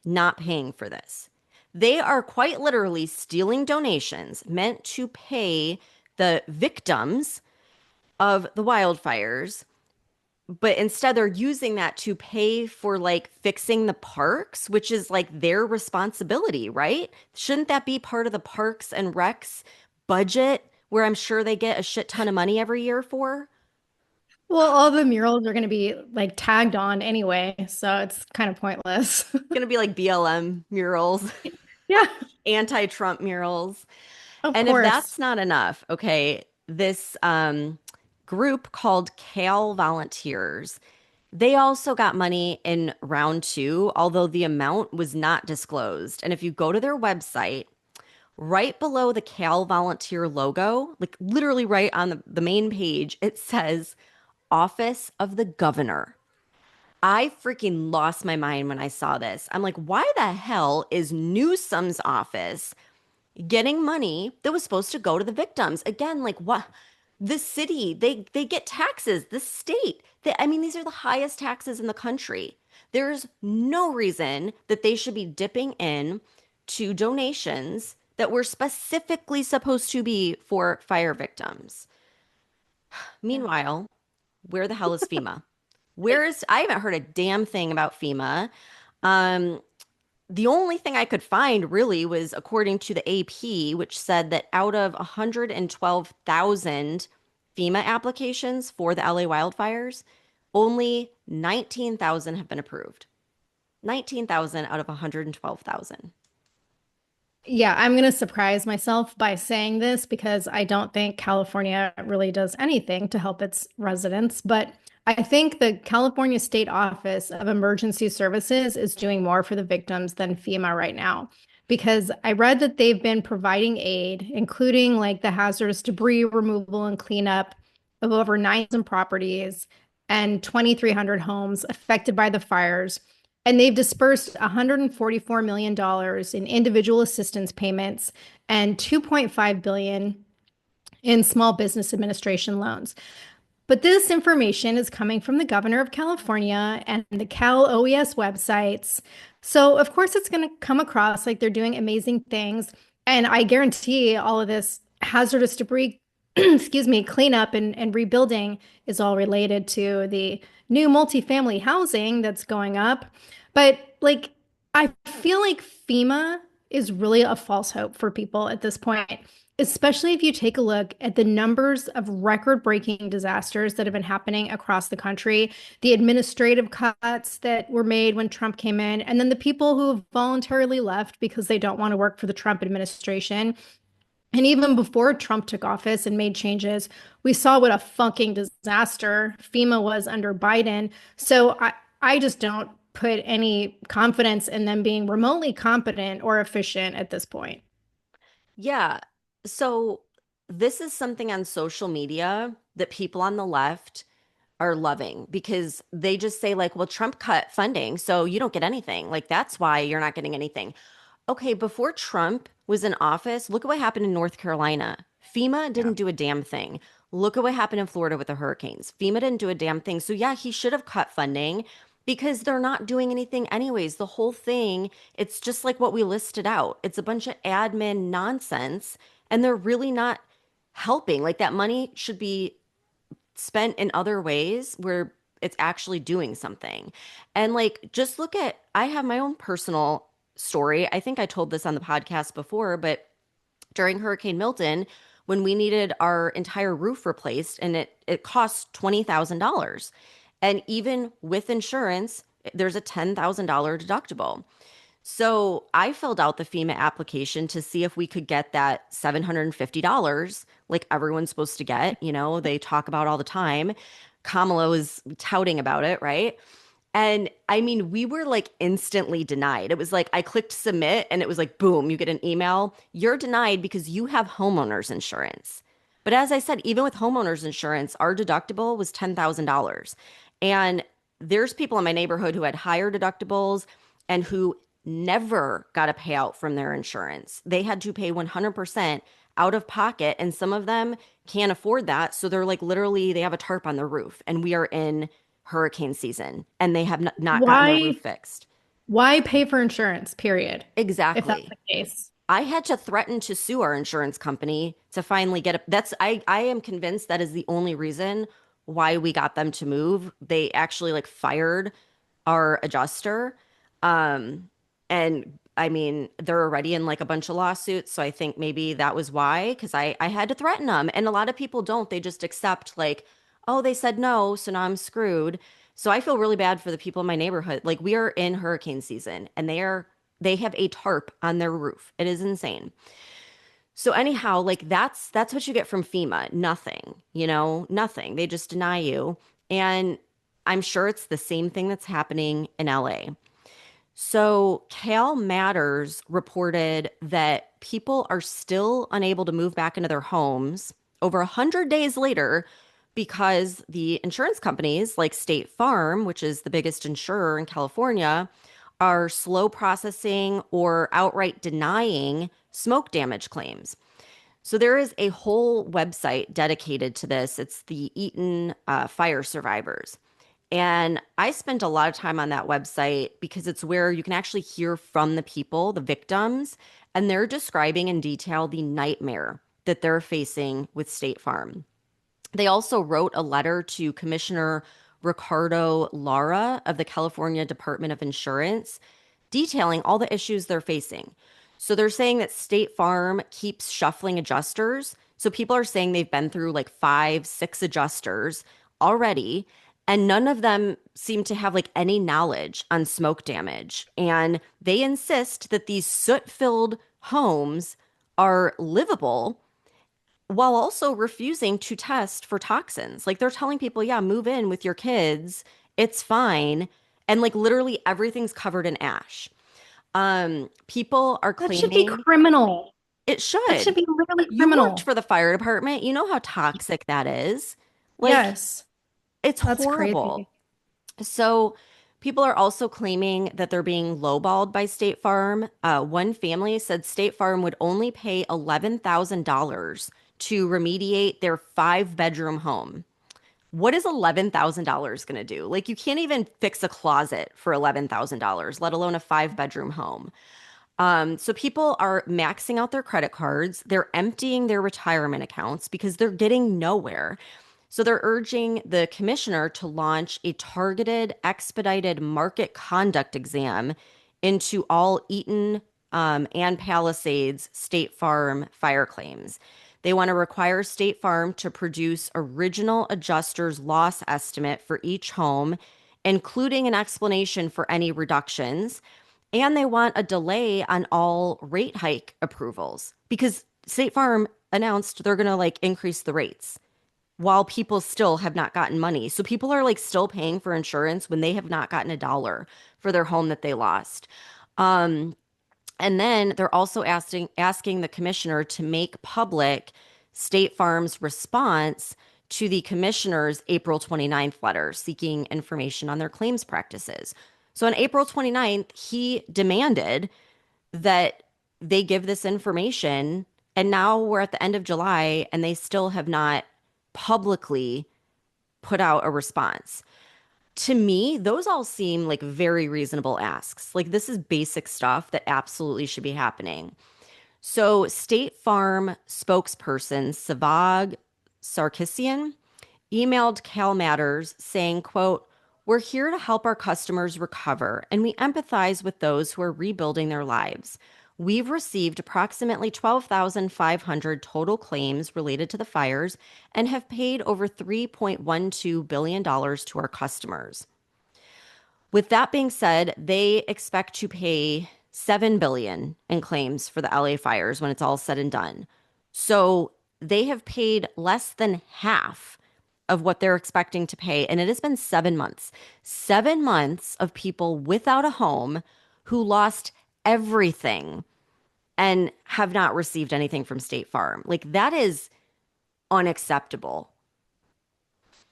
not paying for this? They are quite literally stealing donations meant to pay the victims of the wildfires, but instead they're using that to pay for like fixing the parks, which is like their responsibility, right? Shouldn't that be part of the Parks and Recs budget where I'm sure they get a shit ton of money every year for? Well, all the murals are going to be like tagged on anyway, so it's kind of pointless. It's gonna be like BLM murals, Yeah, anti-Trump murals. of And if course. that's not enough, okay, this group called Cal Volunteers, they also got money in round two, although the amount was not disclosed. And if you go to their website, right below the Cal Volunteer logo, like literally right on the main page, it says Office of the Governor. I freaking lost my mind when I saw this. I'm like, why the hell is Newsom's office getting money that was supposed to go to the victims? Again, like what? The city, they get taxes. The state, I mean, these are the highest taxes in the country. There's no reason that they should be dipping in to donations that were specifically supposed to be for fire victims. Yeah. Meanwhile, where the hell is FEMA? I haven't heard a damn thing about FEMA. Um, the only thing I could find really was according to the AP, which said that out of 112,000 FEMA applications for the LA wildfires, only 19,000 have been approved. 19,000 out of 112,000. Yeah, I'm going to surprise myself by saying this because I don't think California really does anything to help its residents. But I think the California State Office of Emergency Services is doing more for the victims than FEMA right now. Because I read that they've been providing aid, including like the hazardous debris removal and cleanup of over 9,000 properties and 2,300 homes affected by the fires. And they've dispersed $144 million in individual assistance payments and 2.5 billion in small business administration loans. But this information is coming from the governor of California and the Cal OES websites. So, of course, it's going to come across like they're doing amazing things. And I guarantee all of this hazardous debris, excuse me, cleanup and rebuilding is all related to the new multifamily housing that's going up. But like, I feel like FEMA is really a false hope for people at this point, especially if you take a look at the numbers of record-breaking disasters that have been happening across the country, the administrative cuts that were made when Trump came in, and then the people who have voluntarily left because they don't want to work for the Trump administration. And even before Trump took office and made changes, we saw what a fucking disaster FEMA was under Biden. So I just don't put any confidence in them being remotely competent or efficient at this point. Yeah. So this is something on social media that people on the left are loving because they just say like, well, Trump cut funding, so you don't get anything. Like that's why you're not getting anything. Okay, before Trump was in office, look at what happened in North Carolina. FEMA Yeah. didn't do a damn thing. Look at what happened in Florida with the hurricanes. FEMA didn't do a damn thing. So yeah, he should have cut funding because they're not doing anything anyways. The whole thing, it's just like what we listed out. It's a bunch of admin nonsense and they're really not helping. Like that money should be spent in other ways where it's actually doing something. And like, just look at, I have my own personal story. I think I told this on the podcast before, but during Hurricane Milton, when we needed our entire roof replaced and it cost $20,000. And even with insurance, there's a $10,000 deductible. So I filled out the FEMA application to see if we could get that $750 like everyone's supposed to get. You know, they talk about all the time. Kamala was touting about it, right? And I mean, we were like instantly denied. It was like I clicked submit and it was like, boom, you get an email. You're denied because you have homeowners insurance. But as I said, even with homeowners insurance, our deductible was $10,000. And there's people in my neighborhood who had higher deductibles and who never got a payout from their insurance. They had to pay 100% out of pocket. And some of them can't afford that. So they're like literally, they have a tarp on their roof. And we are in hurricane season and they have not gotten their roof Why fixed. why pay for insurance, period, if that's Exactly. the case? I had to threaten to sue our insurance company to finally get a that's I am convinced that is the only reason why we got them to move. They actually like fired our adjuster. And I mean, they're already in like a bunch of lawsuits, so I think maybe that was why, because I had to threaten them. And a lot of people don't. They just accept like, oh, they said no, so now I'm screwed. So I feel really bad for the people in my neighborhood. Like we are in hurricane season and they have a tarp on their roof. It is insane. So anyhow, like that's what you get from FEMA. Nothing, nothing. They just deny you. And I'm sure it's the same thing that's happening in LA. So Cal Matters reported that people are still unable to move back into their homes over 100 days later because the insurance companies like State Farm, which is the biggest insurer in California, are slow processing or outright denying smoke damage claims. So there is a whole website dedicated to this. It's the Eaton Fire Survivors. And I spent a lot of time on that website because it's where you can actually hear from the people, the victims, and they're describing in detail the nightmare that they're facing with State Farm. They also wrote a letter to Commissioner Ricardo Lara of the California Department of Insurance detailing all the issues they're facing. So they're saying that State Farm keeps shuffling adjusters. So people are saying they've been through like five, six adjusters already, and none of them seem to have like any knowledge on smoke damage. And they insist that these soot-filled homes are livable while also refusing to test for toxins. Like they're telling people, yeah, move in with your kids, it's fine. And like literally everything's covered in ash. People are That should be claiming criminal. it That should should. be literally You worked criminal. for the fire department. You know how toxic that is. Like Yes, it's that's horrible. crazy. So people are also claiming that they're being lowballed by State Farm. One family said State Farm would only pay $11,000 to remediate their five-bedroom home. What is $11,000 going to do? Like, you can't even fix a closet for $11,000, let alone a five-bedroom home. So people are maxing out their credit cards. They're emptying their retirement accounts because they're getting nowhere. So they're urging the commissioner to launch a targeted, expedited market conduct exam into all Eaton and Palisades State Farm fire claims. They want to require State Farm to produce original adjuster's loss estimate for each home, including an explanation for any reductions. And they want a delay on all rate hike approvals because State Farm announced they're going to like increase the rates while people still have not gotten money. So people are like still paying for insurance when they have not gotten a dollar for their home that they lost. Um, and then they're also asking the commissioner to make public State Farm's response to the commissioner's April 29th letter seeking information on their claims practices. So on April 29th, he demanded that they give this information. And now we're at the end of July and they still have not publicly put out a response. To me, those all seem like very reasonable asks. Like this is basic stuff that absolutely should be happening. So, State Farm spokesperson Savag Sarkisian emailed Cal Matters saying, quote, "We're here to help our customers recover, and we empathize with those who are rebuilding their lives. We've received approximately 12,500 total claims related to the fires and have paid over $3.12 billion to our customers." With that being said, they expect to pay 7 billion in claims for the LA fires when it's all said and done. So they have paid less than half of what they're expecting to pay. And it has been 7 months. 7 months of people without a home who lost everything and have not received anything from State Farm. Like, that is unacceptable.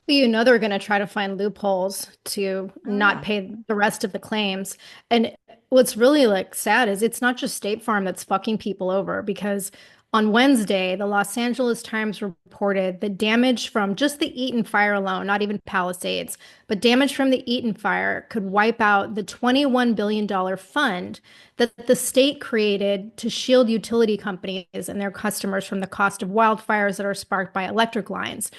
You know they're going to try to find loopholes to Oh, not yeah. pay the rest of the claims. And what's really like sad is it's not just State Farm that's fucking people over because on Wednesday, the Los Angeles Times reported that damage from just the Eaton fire alone, not even Palisades, but damage from the Eaton fire could wipe out the $21 billion fund that the state created to shield utility companies and their customers from the cost of wildfires that are sparked by electric lines.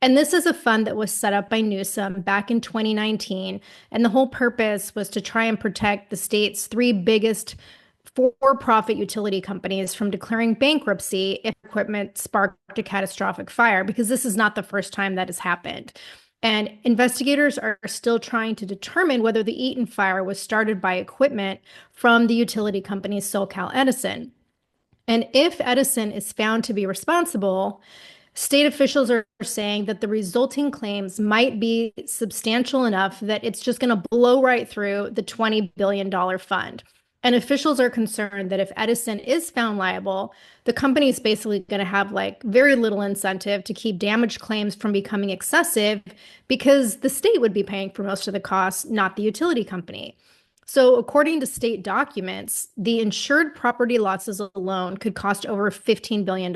And this is a fund that was set up by Newsom back in 2019. And the whole purpose was to try and protect the state's three biggest for-profit utility companies from declaring bankruptcy if equipment sparked a catastrophic fire, because this is not the first time that has happened. And investigators are still trying to determine whether the Eaton fire was started by equipment from the utility company SoCal Edison. And if Edison is found to be responsible, state officials are saying that the resulting claims might be substantial enough that it's just going to blow right through the $20 billion fund. And officials are concerned that if Edison is found liable, the company is basically going to have like very little incentive to keep damage claims from becoming excessive because the state would be paying for most of the costs, not the utility company. So, according to state documents, the insured property losses alone could cost over $15 billion.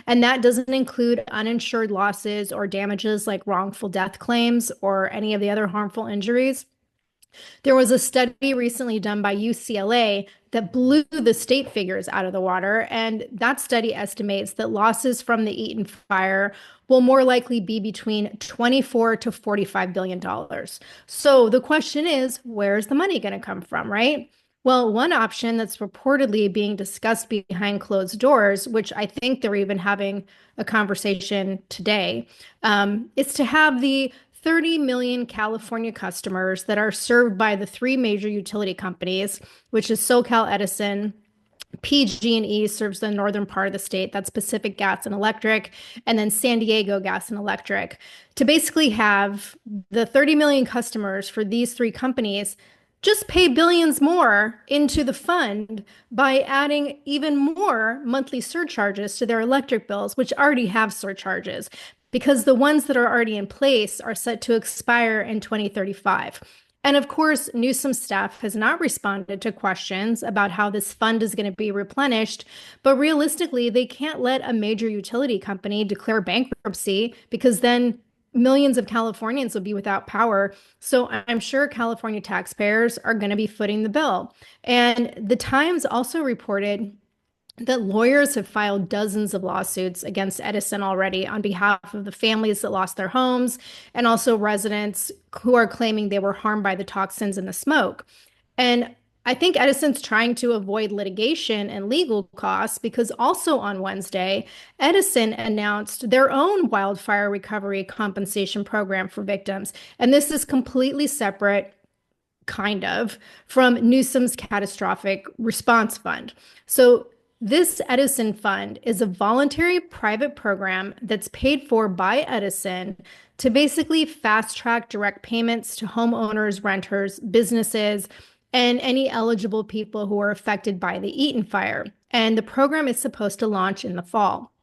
And that doesn't include uninsured losses or damages like wrongful death claims or any of the other harmful injuries. There was a study recently done by UCLA that blew the state figures out of the water. And that study estimates that losses from the Eaton fire will more likely be between 24 to $45 billion. So the question is, where's the money going to come from, right? Well, one option that's reportedly being discussed behind closed doors, which I think they're even having a conversation today, is to have the 30 million California customers that are served by the three major utility companies, which is SoCal Edison. PG&E serves the northern part of the state. That's Pacific Gas and Electric, and then San Diego Gas and Electric. To basically have the 30 million customers for these three companies just pay billions more into the fund by adding even more monthly surcharges to their electric bills, which already have surcharges, because the ones that are already in place are set to expire in 2035. And of course, Newsom's staff has not responded to questions about how this fund is going to be replenished. But realistically, they can't let a major utility company declare bankruptcy because then millions of Californians will be without power. So I'm sure California taxpayers are going to be footing the bill. And the Times also reported that lawyers have filed dozens of lawsuits against Edison already on behalf of the families that lost their homes and also residents who are claiming they were harmed by the toxins in the smoke. And I think Edison's trying to avoid litigation and legal costs because also on Wednesday, Edison announced their own wildfire recovery compensation program for victims. And this is completely separate, kind of, from Newsom's catastrophic response fund. So this Edison Fund is a voluntary private program that's paid for by Edison to basically fast track direct payments to homeowners, renters, businesses, and any eligible people who are affected by the Eaton fire. And the program is supposed to launch in the fall.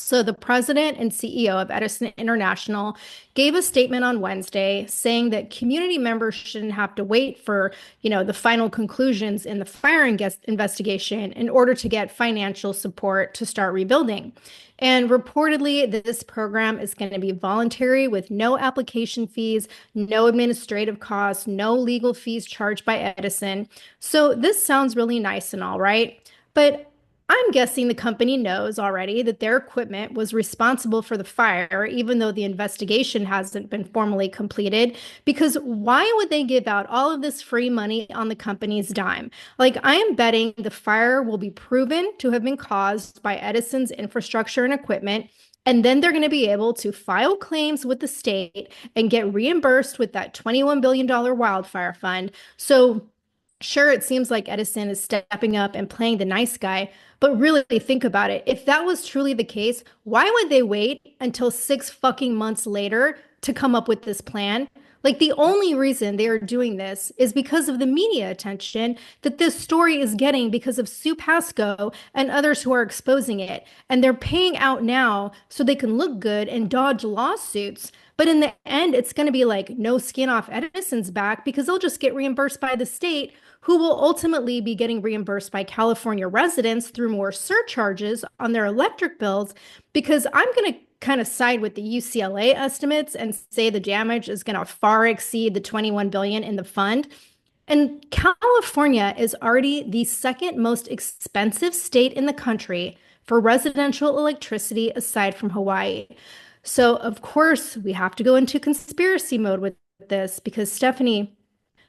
So the president and CEO of Edison International gave a statement on Wednesday saying that community members shouldn't have to wait for, the final conclusions in the fire investigation in order to get financial support to start rebuilding. And reportedly, this program is going to be voluntary with no application fees, no administrative costs, no legal fees charged by Edison. So this sounds really nice and all, right? But I'm guessing the company knows already that their equipment was responsible for the fire, even though the investigation hasn't been formally completed. Because why would they give out all of this free money on the company's dime? Like, I am betting the fire will be proven to have been caused by Edison's infrastructure and equipment. And then they're going to be able to file claims with the state and get reimbursed with that $21 billion wildfire fund. So, sure, it seems like Edison is stepping up and playing the nice guy, but really think about it. If that was truly the case, why would they wait until 6 fucking months later to come up with this plan? Like, the only reason they are doing this is because of the media attention that this story is getting because of Sue Pasco and others who are exposing it. And they're paying out now so they can look good and dodge lawsuits. But in the end, it's going to be like no skin off Edison's back because they'll just get reimbursed by the state, who will ultimately be getting reimbursed by California residents through more surcharges on their electric bills. Because I'm going to kind of side with the UCLA estimates and say the damage is going to far exceed the 21 billion in the fund. And California is already the second most expensive state in the country for residential electricity aside from Hawaii. So, of course, we have to go into conspiracy mode with this because Stephanie,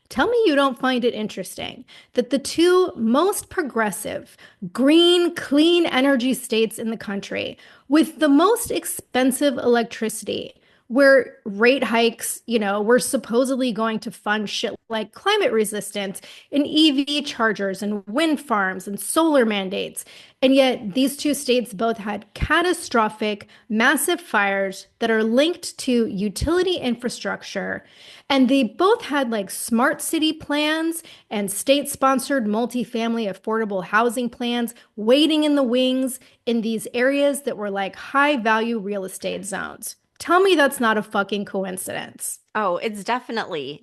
tell me you don't find it interesting that the two most progressive, green, clean energy states in the country with the most expensive electricity, where rate hikes, we're supposedly going to fund shit like climate resistance and EV chargers and wind farms and solar mandates. And yet these two states both had catastrophic, massive fires that are linked to utility infrastructure. And they both had like smart city plans and state sponsored multifamily affordable housing plans waiting in the wings in these areas that were like high value real estate zones. Tell me that's not a fucking coincidence. Oh, it's definitely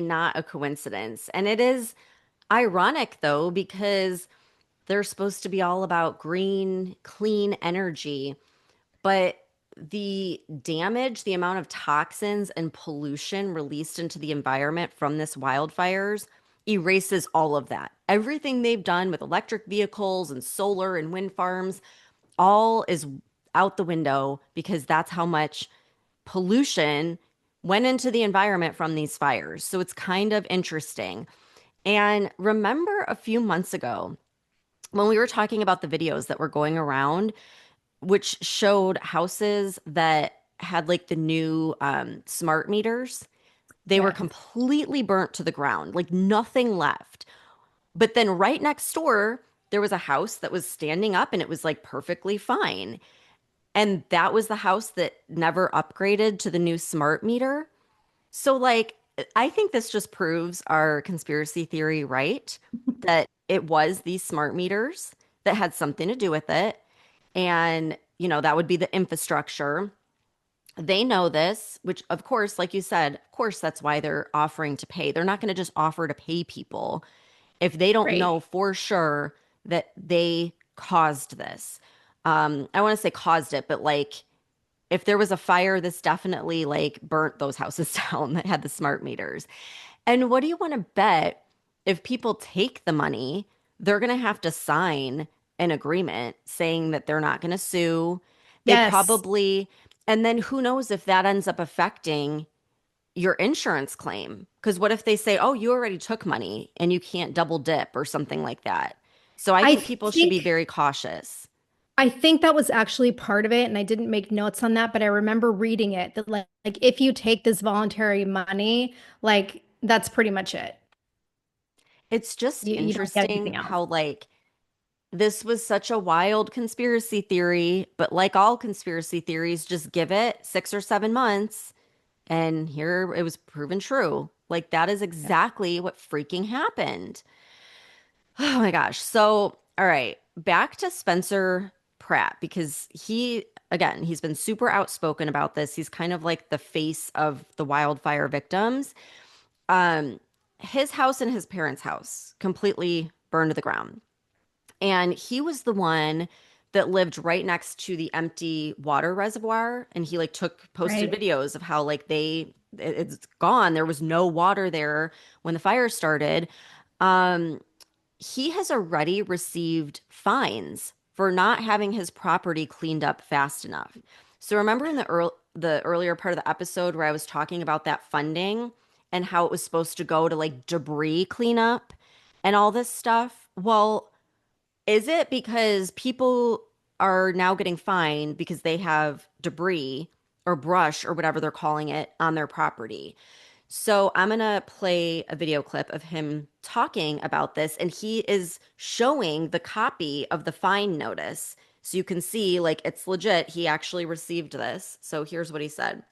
not a coincidence. And it is ironic though, because they're supposed to be all about green, clean energy. But the damage, the amount of toxins and pollution released into the environment from this wildfires erases all of that. Everything they've done with electric vehicles and solar and wind farms, all is out the window because that's how much pollution went into the environment from these fires. So it's kind of interesting. And remember a few months ago when we were talking about the videos that were going around, which showed houses that had like the new smart meters. They were Yes. completely burnt to the ground, like nothing left. But then right next door, there was a house that was standing up and it was like perfectly fine. And that was the house that never upgraded to the new smart meter. So, like, I think this just proves our conspiracy theory right, that it was these smart meters that had something to do with it. And, that would be the infrastructure. They know this, which, of course, like you said, of course, that's why they're offering to pay. They're not going to just offer to pay people if they don't Right. know for sure that they caused this. I want to say caused it, but like if there was a fire, this definitely like burnt those houses down that had the smart meters. And what do you want to bet if people take the money, they're going to have to sign an agreement saying that they're not going to sue. They Yes. probably, and then who knows if that ends up affecting your insurance claim. Because what if they say, oh, you already took money and you can't double dip or something like that? So I I think people should be think very cautious. I think that was actually part of it, and I didn't make notes on that, but I remember reading it that like if you take this voluntary money, like that's pretty much it. It's just You don't get interesting anything else. how, like, this was such a wild conspiracy theory, but like all conspiracy theories, just give it 6 or 7 months and here it was proven true. Like, that is Yeah. exactly what freaking happened. Oh my gosh. So, all right, back to Spencer Pratt because again, he's been super outspoken about this. He's kind of like the face of the wildfire victims. Um, his house and his parents' house completely burned to the ground. And he was the one that lived right next to the empty water reservoir. And he like posted Right. videos of how like it's gone. There was no water there when the fire started. Um, he has already received fines for not having his property cleaned up fast enough. So remember in the earlier part of the episode where I was talking about that funding and how it was supposed to go to like debris cleanup and all this stuff? Well, is it because people are now getting fined because they have debris or brush or whatever they're calling it on their property? So I'm going to play a video clip of him talking about this, and he is showing the copy of the fine notice. So you can see, like, it's legit. He actually received this. So here's what he said.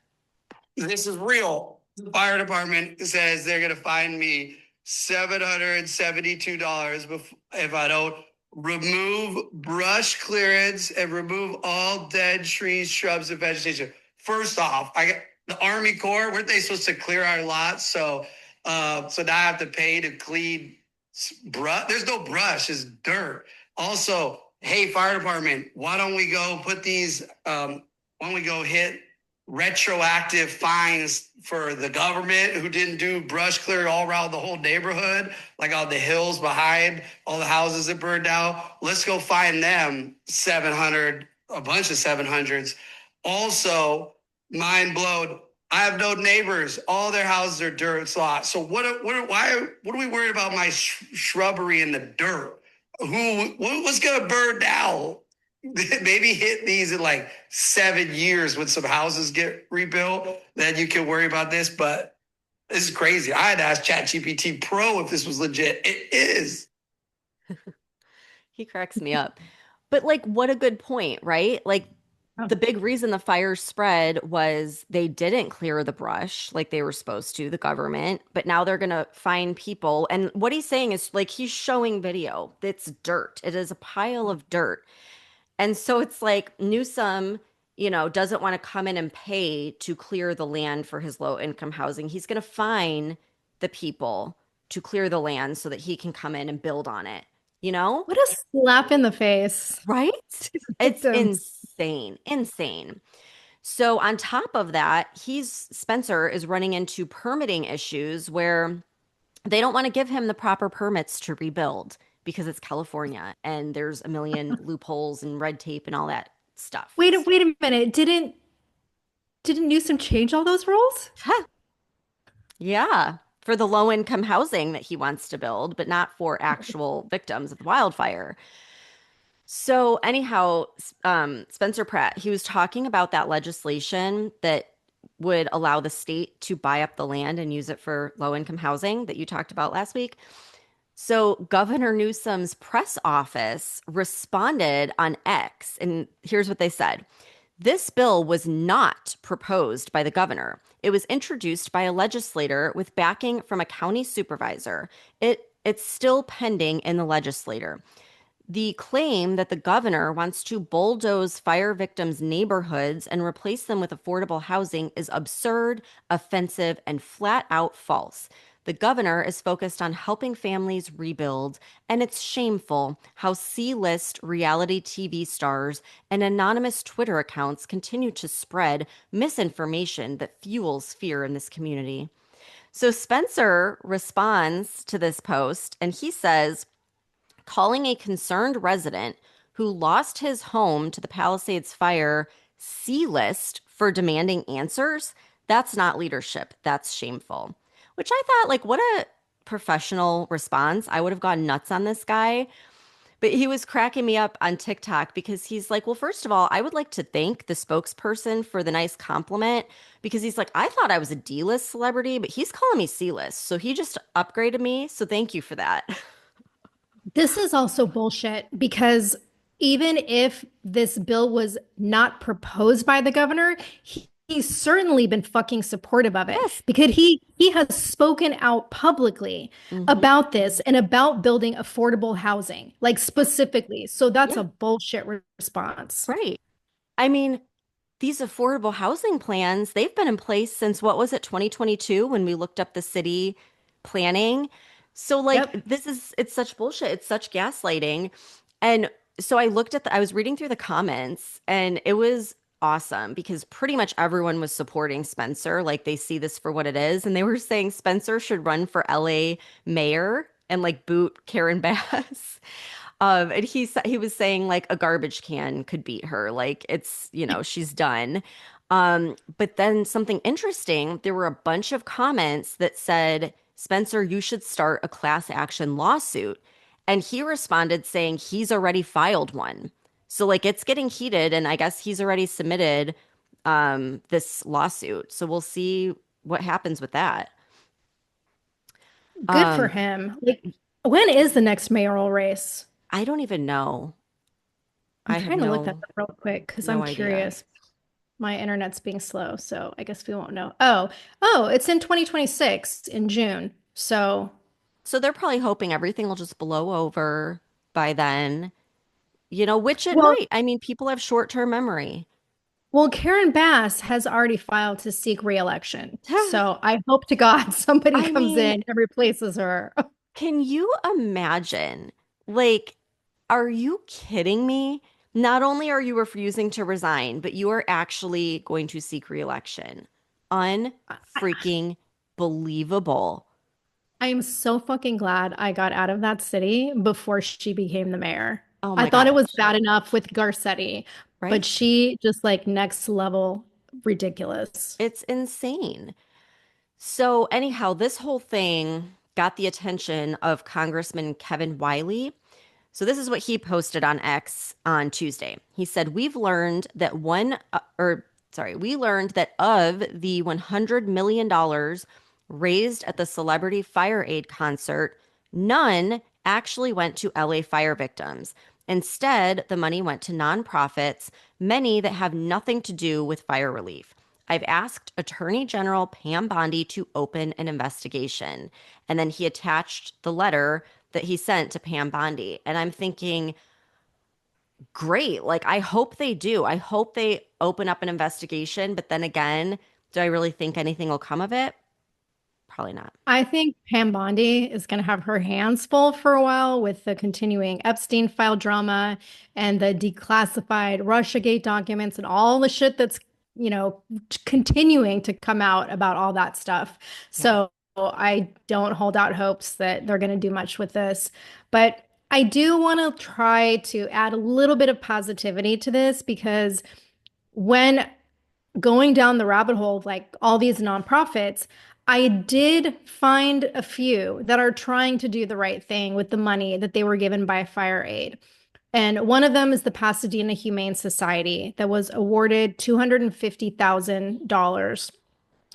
This is real. The fire department says they're going to fine me $772 if I don't remove brush clearance and remove all dead trees, shrubs, and vegetation. First off, I got the Army Corps. Weren't they supposed to clear our lots? So now I have to pay to clean brush. There's no brush; it's dirt. Also, hey, fire department, why don't we go put these? Why don't we go hit retroactive fines for the government who didn't do brush clear all around the whole neighborhood, like on the hills behind all the houses that burned down? Let's go fine them 700, a bunch of 700s. Also, mind blown. I have no neighbors. All their houses are dirt lots. So what are we worried about my shrubbery in the dirt? What's going to burn down? Maybe hit these in like 7 years when some houses get rebuilt. Then you can worry about this. But this is crazy. I had to ask ChatGPT Pro if this was legit. It is. He cracks me up. But, like, what a good point, right? Like, Oh. the big reason the fires spread was they didn't clear the brush like they were supposed to, the government, but now they're going to fine people. And what he's saying is, like, he's showing video. It's dirt. It is a pile of dirt. And so it's like Newsom, doesn't want to come in and pay to clear the land for his low income housing. He's going to fine the people to clear the land so that he can come in and build on it, you know? What a slap in the face Right? to the It's victims. insane, insane. So on top of that, Spencer is running into permitting issues where they don't want to give him the proper permits to rebuild because it's California and there's a million loopholes and red tape and all that stuff. Wait a minute. Didn't Newsom change all those rules? Huh. Yeah, for the low income housing that he wants to build, but not for actual victims of the wildfire. So anyhow, Spencer Pratt, he was talking about that legislation that would allow the state to buy up the land and use it for low income housing that you talked about last week. So Governor Newsom's press office responded on X, and here's what they said. This bill was not proposed by the governor. It was introduced by a legislator with backing from a county supervisor. It's still pending in the legislature. The claim that the governor wants to bulldoze fire victims' neighborhoods and replace them with affordable housing is absurd, offensive, and flat out false. The governor is focused on helping families rebuild, and it's shameful how C-list reality TV stars and anonymous Twitter accounts continue to spread misinformation that fuels fear in this community. So Spencer responds to this post, and he says, calling a concerned resident who lost his home to the Palisades fire C-list for demanding answers, that's not leadership. That's shameful. Which I thought, like, what a professional response. I would have gone nuts on this guy. But he was cracking me up on TikTok because he's like, well, first of all, I would like to thank the spokesperson for the nice compliment because he's like, I thought I was a D-list celebrity, but he's calling me C-list. So he just upgraded me. So thank you for that. This is also bullshit because even if this bill was not proposed by the governor, he's certainly been fucking supportive of it Yes. because he has spoken out publicly about this and about building affordable housing, like specifically. So that's Yeah. a bullshit response. Right. I mean, these affordable housing plans, they've been in place since what was it, 2022 when we looked up the city planning. So like Yep. it's such bullshit. It's such gaslighting. And so I was reading through the comments and it was awesome because pretty much everyone was supporting Spencer. Like they see this for what it is. And they were saying Spencer should run for LA mayor and like boot Karen Bass. And he was saying like a garbage can could beat her. Like it's, she's done. But then something interesting, there were a bunch of comments that said, Spencer, you should start a class action lawsuit. And he responded saying he's already filed one. So like it's getting heated, and I guess he's already submitted this lawsuit. So we'll see what happens with that. Good for Um, him. Like, when is the next mayoral race? I don't even know. I'm I have trying to look that no up real quick because no I'm idea. curious. My internet's being slow, so I guess we won't know. Oh, it's in 2026 in June. So, So they're probably hoping everything will just blow over by then, which it well, might. I mean, people have short-term memory. Karen Bass has already filed to seek reelection. So I hope to God somebody I comes mean, in and replaces her. can you imagine? Like, are you kidding me? Not only are you refusing to resign, but you are actually going to seek reelection. Unfreaking believable. I am so fucking glad I got out of that city before she became the mayor. Oh I my thought it was gosh. bad enough with Garcetti, but Right? she just like next level ridiculous. It's insane. So, anyhow, this whole thing got the attention of Congressman Kevin Wiley. So, this is what he posted on X on Tuesday. He said, we learned that of the $100 million raised at the Celebrity Fire Aid concert, none actually went to LA fire victims. Instead, the money went to nonprofits, many that have nothing to do with fire relief. I've asked Attorney General Pam Bondi to open an investigation. And then he attached the letter that he sent to Pam Bondi. And I'm thinking, great. Like, I hope they do. I hope they open up an investigation. But then again, do I really think anything will come of it? Probably not. I think Pam Bondi is going to have her hands full for a while with the continuing Epstein file drama and the declassified Russiagate documents and all the shit that's, continuing to come out about all that stuff. Yeah. So I don't hold out hopes that they're going to do much with this. But I do want to try to add a little bit of positivity to this because when going down the rabbit hole of like all these nonprofits, I did find a few that are trying to do the right thing with the money that they were given by Fire Aid. And one of them is the Pasadena Humane Society that was awarded $250,000,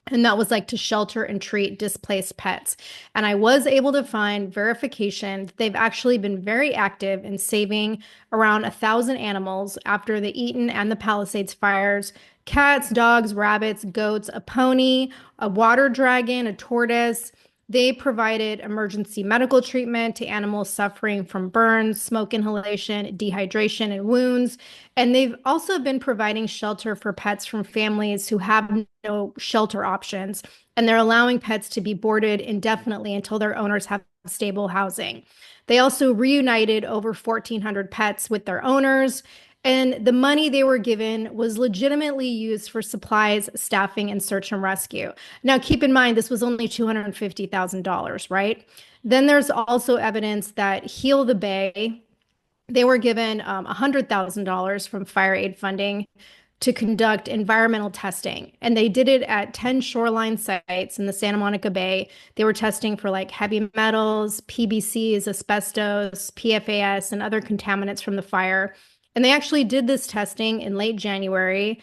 and that was like to shelter and treat displaced pets. And I was able to find verification that they've actually been very active in saving around 1,000 animals after the Eaton and the Palisades fires: cats, dogs, rabbits, goats, a pony, a water dragon, a tortoise. They provided emergency medical treatment to animals suffering from burns, smoke inhalation, dehydration, and wounds. And they've also been providing shelter for pets from families who have no shelter options. And they're allowing pets to be boarded indefinitely until their owners have stable housing. They also reunited over 1,400 pets with their owners. And the money they were given was legitimately used for supplies, staffing, and search and rescue. Now, keep in mind, this was only $250,000, right? Then there's also evidence that Heal the Bay, they were given $100,000 from fire aid funding to conduct environmental testing. And they did it at 10 shoreline sites in the Santa Monica Bay. They were testing for like heavy metals, PBCs, asbestos, PFAS, and other contaminants from the fire. And they actually did this testing in late January,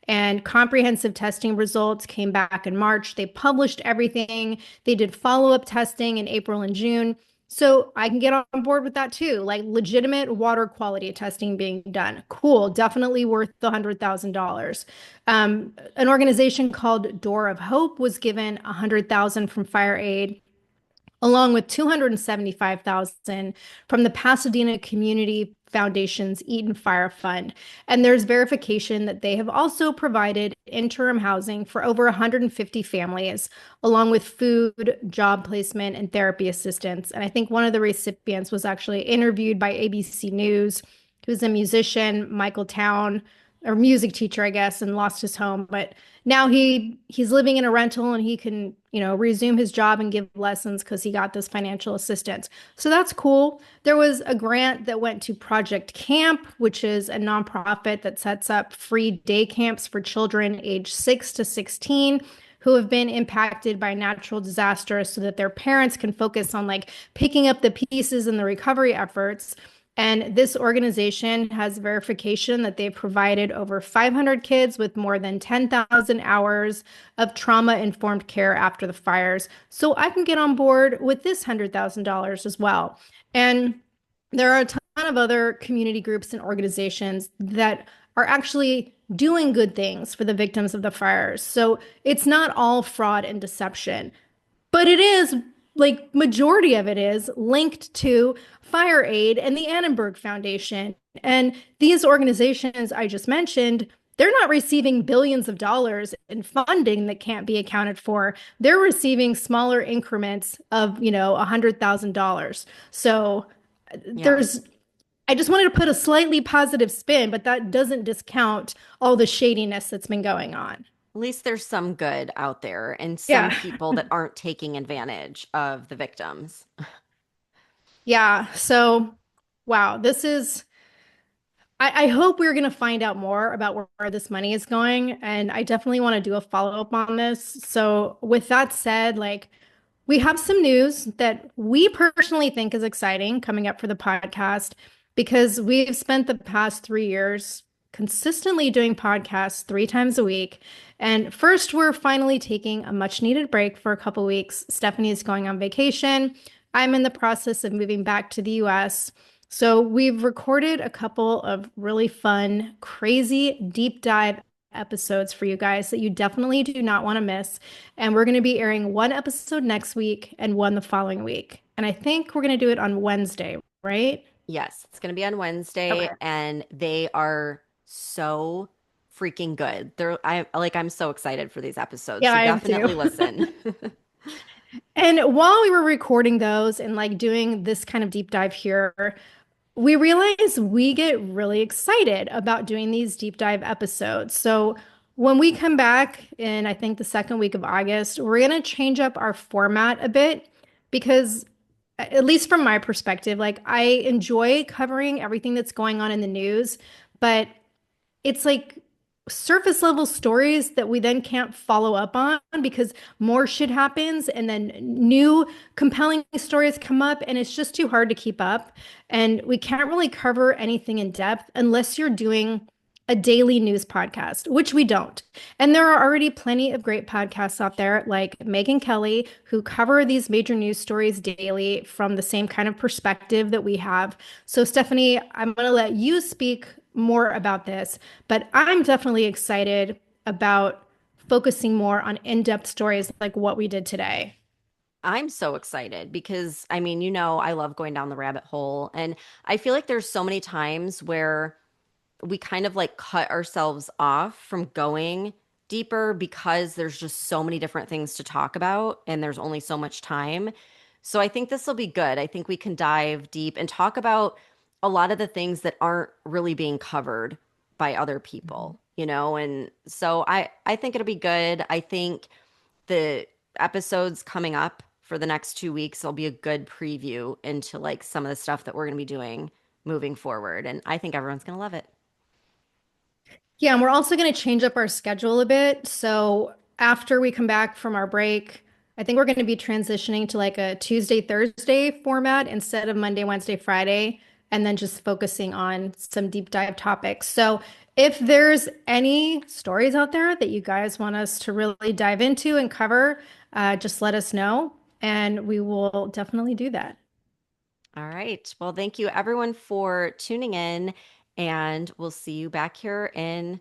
and comprehensive testing results came back in March. They published everything. They did follow-up testing in April and June. So I can get on board with that too, like legitimate water quality testing being done. Cool, definitely worth the $100,000. An organization called Door of Hope was given $100,000 from Fire Aid, along with $275,000 from the Pasadena Community Foundation's Eaton Fire Fund. And there's verification that they have also provided interim housing for over 150 families, along with food, job placement, and therapy assistance. And I think one of the recipients was actually interviewed by ABC News, who's a musician, Michael Town, or music teacher, I guess, and lost his home. But now he's living in a rental and he can, resume his job and give lessons because he got this financial assistance. So that's cool. There was a grant that went to Project Camp, which is a nonprofit that sets up free day camps for children age 6 to 16 who have been impacted by natural disasters so that their parents can focus on like picking up the pieces in the recovery efforts. And this organization has verification that they've provided over 500 kids with more than 10,000 hours of trauma-informed care after the fires. So I can get on board with this $100,000 as well. And there are a ton of other community groups and organizations that are actually doing good things for the victims of the fires. So it's not all fraud and deception. But it is like majority of it is linked to Fire Aid and the Annenberg Foundation. And these organizations I just mentioned, they're not receiving billions of dollars in funding that can't be accounted for. They're receiving smaller increments of, $100,000. So Yeah. there's I just wanted to put a slightly positive spin, but that doesn't discount all the shadiness that's been going on. At least there's some good out there and some Yeah. people that aren't taking advantage of the victims. Yeah. So, wow, I hope we're going to find out more about where this money is going. And I definitely want to do a follow-up on this. So, with that said, like, we have some news that we personally think is exciting coming up for the podcast because we've spent the past 3 years consistently doing podcasts 3 times a week. And first, we're finally taking a much needed break for a couple weeks. Stephanie is going on vacation. I'm in the process of moving back to the US. So we've recorded a couple of really fun, crazy deep dive episodes for you guys that you definitely do not want to miss. And we're going to be airing one episode next week and one the following week. And I think we're going to do it on Wednesday, right? Yes, it's going to be on Okay. Wednesday and they are so freaking good. I'm so excited for these episodes. Yeah, So I am too. definitely listen. And while we were recording those and like doing this kind of deep dive here, we realize we get really excited about doing these deep dive episodes. So when we come back in, I think the second week of August, we're going to change up our format a bit because, at least from my perspective, like I enjoy covering everything that's going on in the news, but it's like surface level stories that we then can't follow up on because more shit happens and then new compelling stories come up and it's just too hard to keep up. And we can't really cover anything in depth unless you're doing a daily news podcast, which we don't. And there are already plenty of great podcasts out there like Megyn Kelly who cover these major news stories daily from the same kind of perspective that we have. So, Stephanie, I'm going to let you speak more about this, but I'm definitely excited about focusing more on in-depth stories like what we did today. I'm so excited because I love going down the rabbit hole and I feel like there's so many times where we kind of like cut ourselves off from going deeper because there's just so many different things to talk about and there's only so much time. So I think this will be good. I think we can dive deep and talk about a lot of the things that aren't really being covered by other people, And so I think it'll be good. I think the episodes coming up for the next 2 weeks will be a good preview into like some of the stuff that we're going to be doing moving forward. And I think everyone's going to love it. Yeah, and we're also going to change up our schedule a bit. So after we come back from our break, I think we're going to be transitioning to like a Tuesday, Thursday format instead of Monday, Wednesday, Friday, and then just focusing on some deep dive topics. So if there's any stories out there that you guys want us to really dive into and cover, just let us know, and we will definitely do that. All right. Well, thank you everyone for tuning in, and we'll see you back here in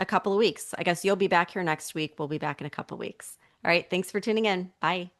a couple of weeks. I guess you'll be back here next week. We'll be back in a couple of weeks. All right. Thanks for tuning in. Bye.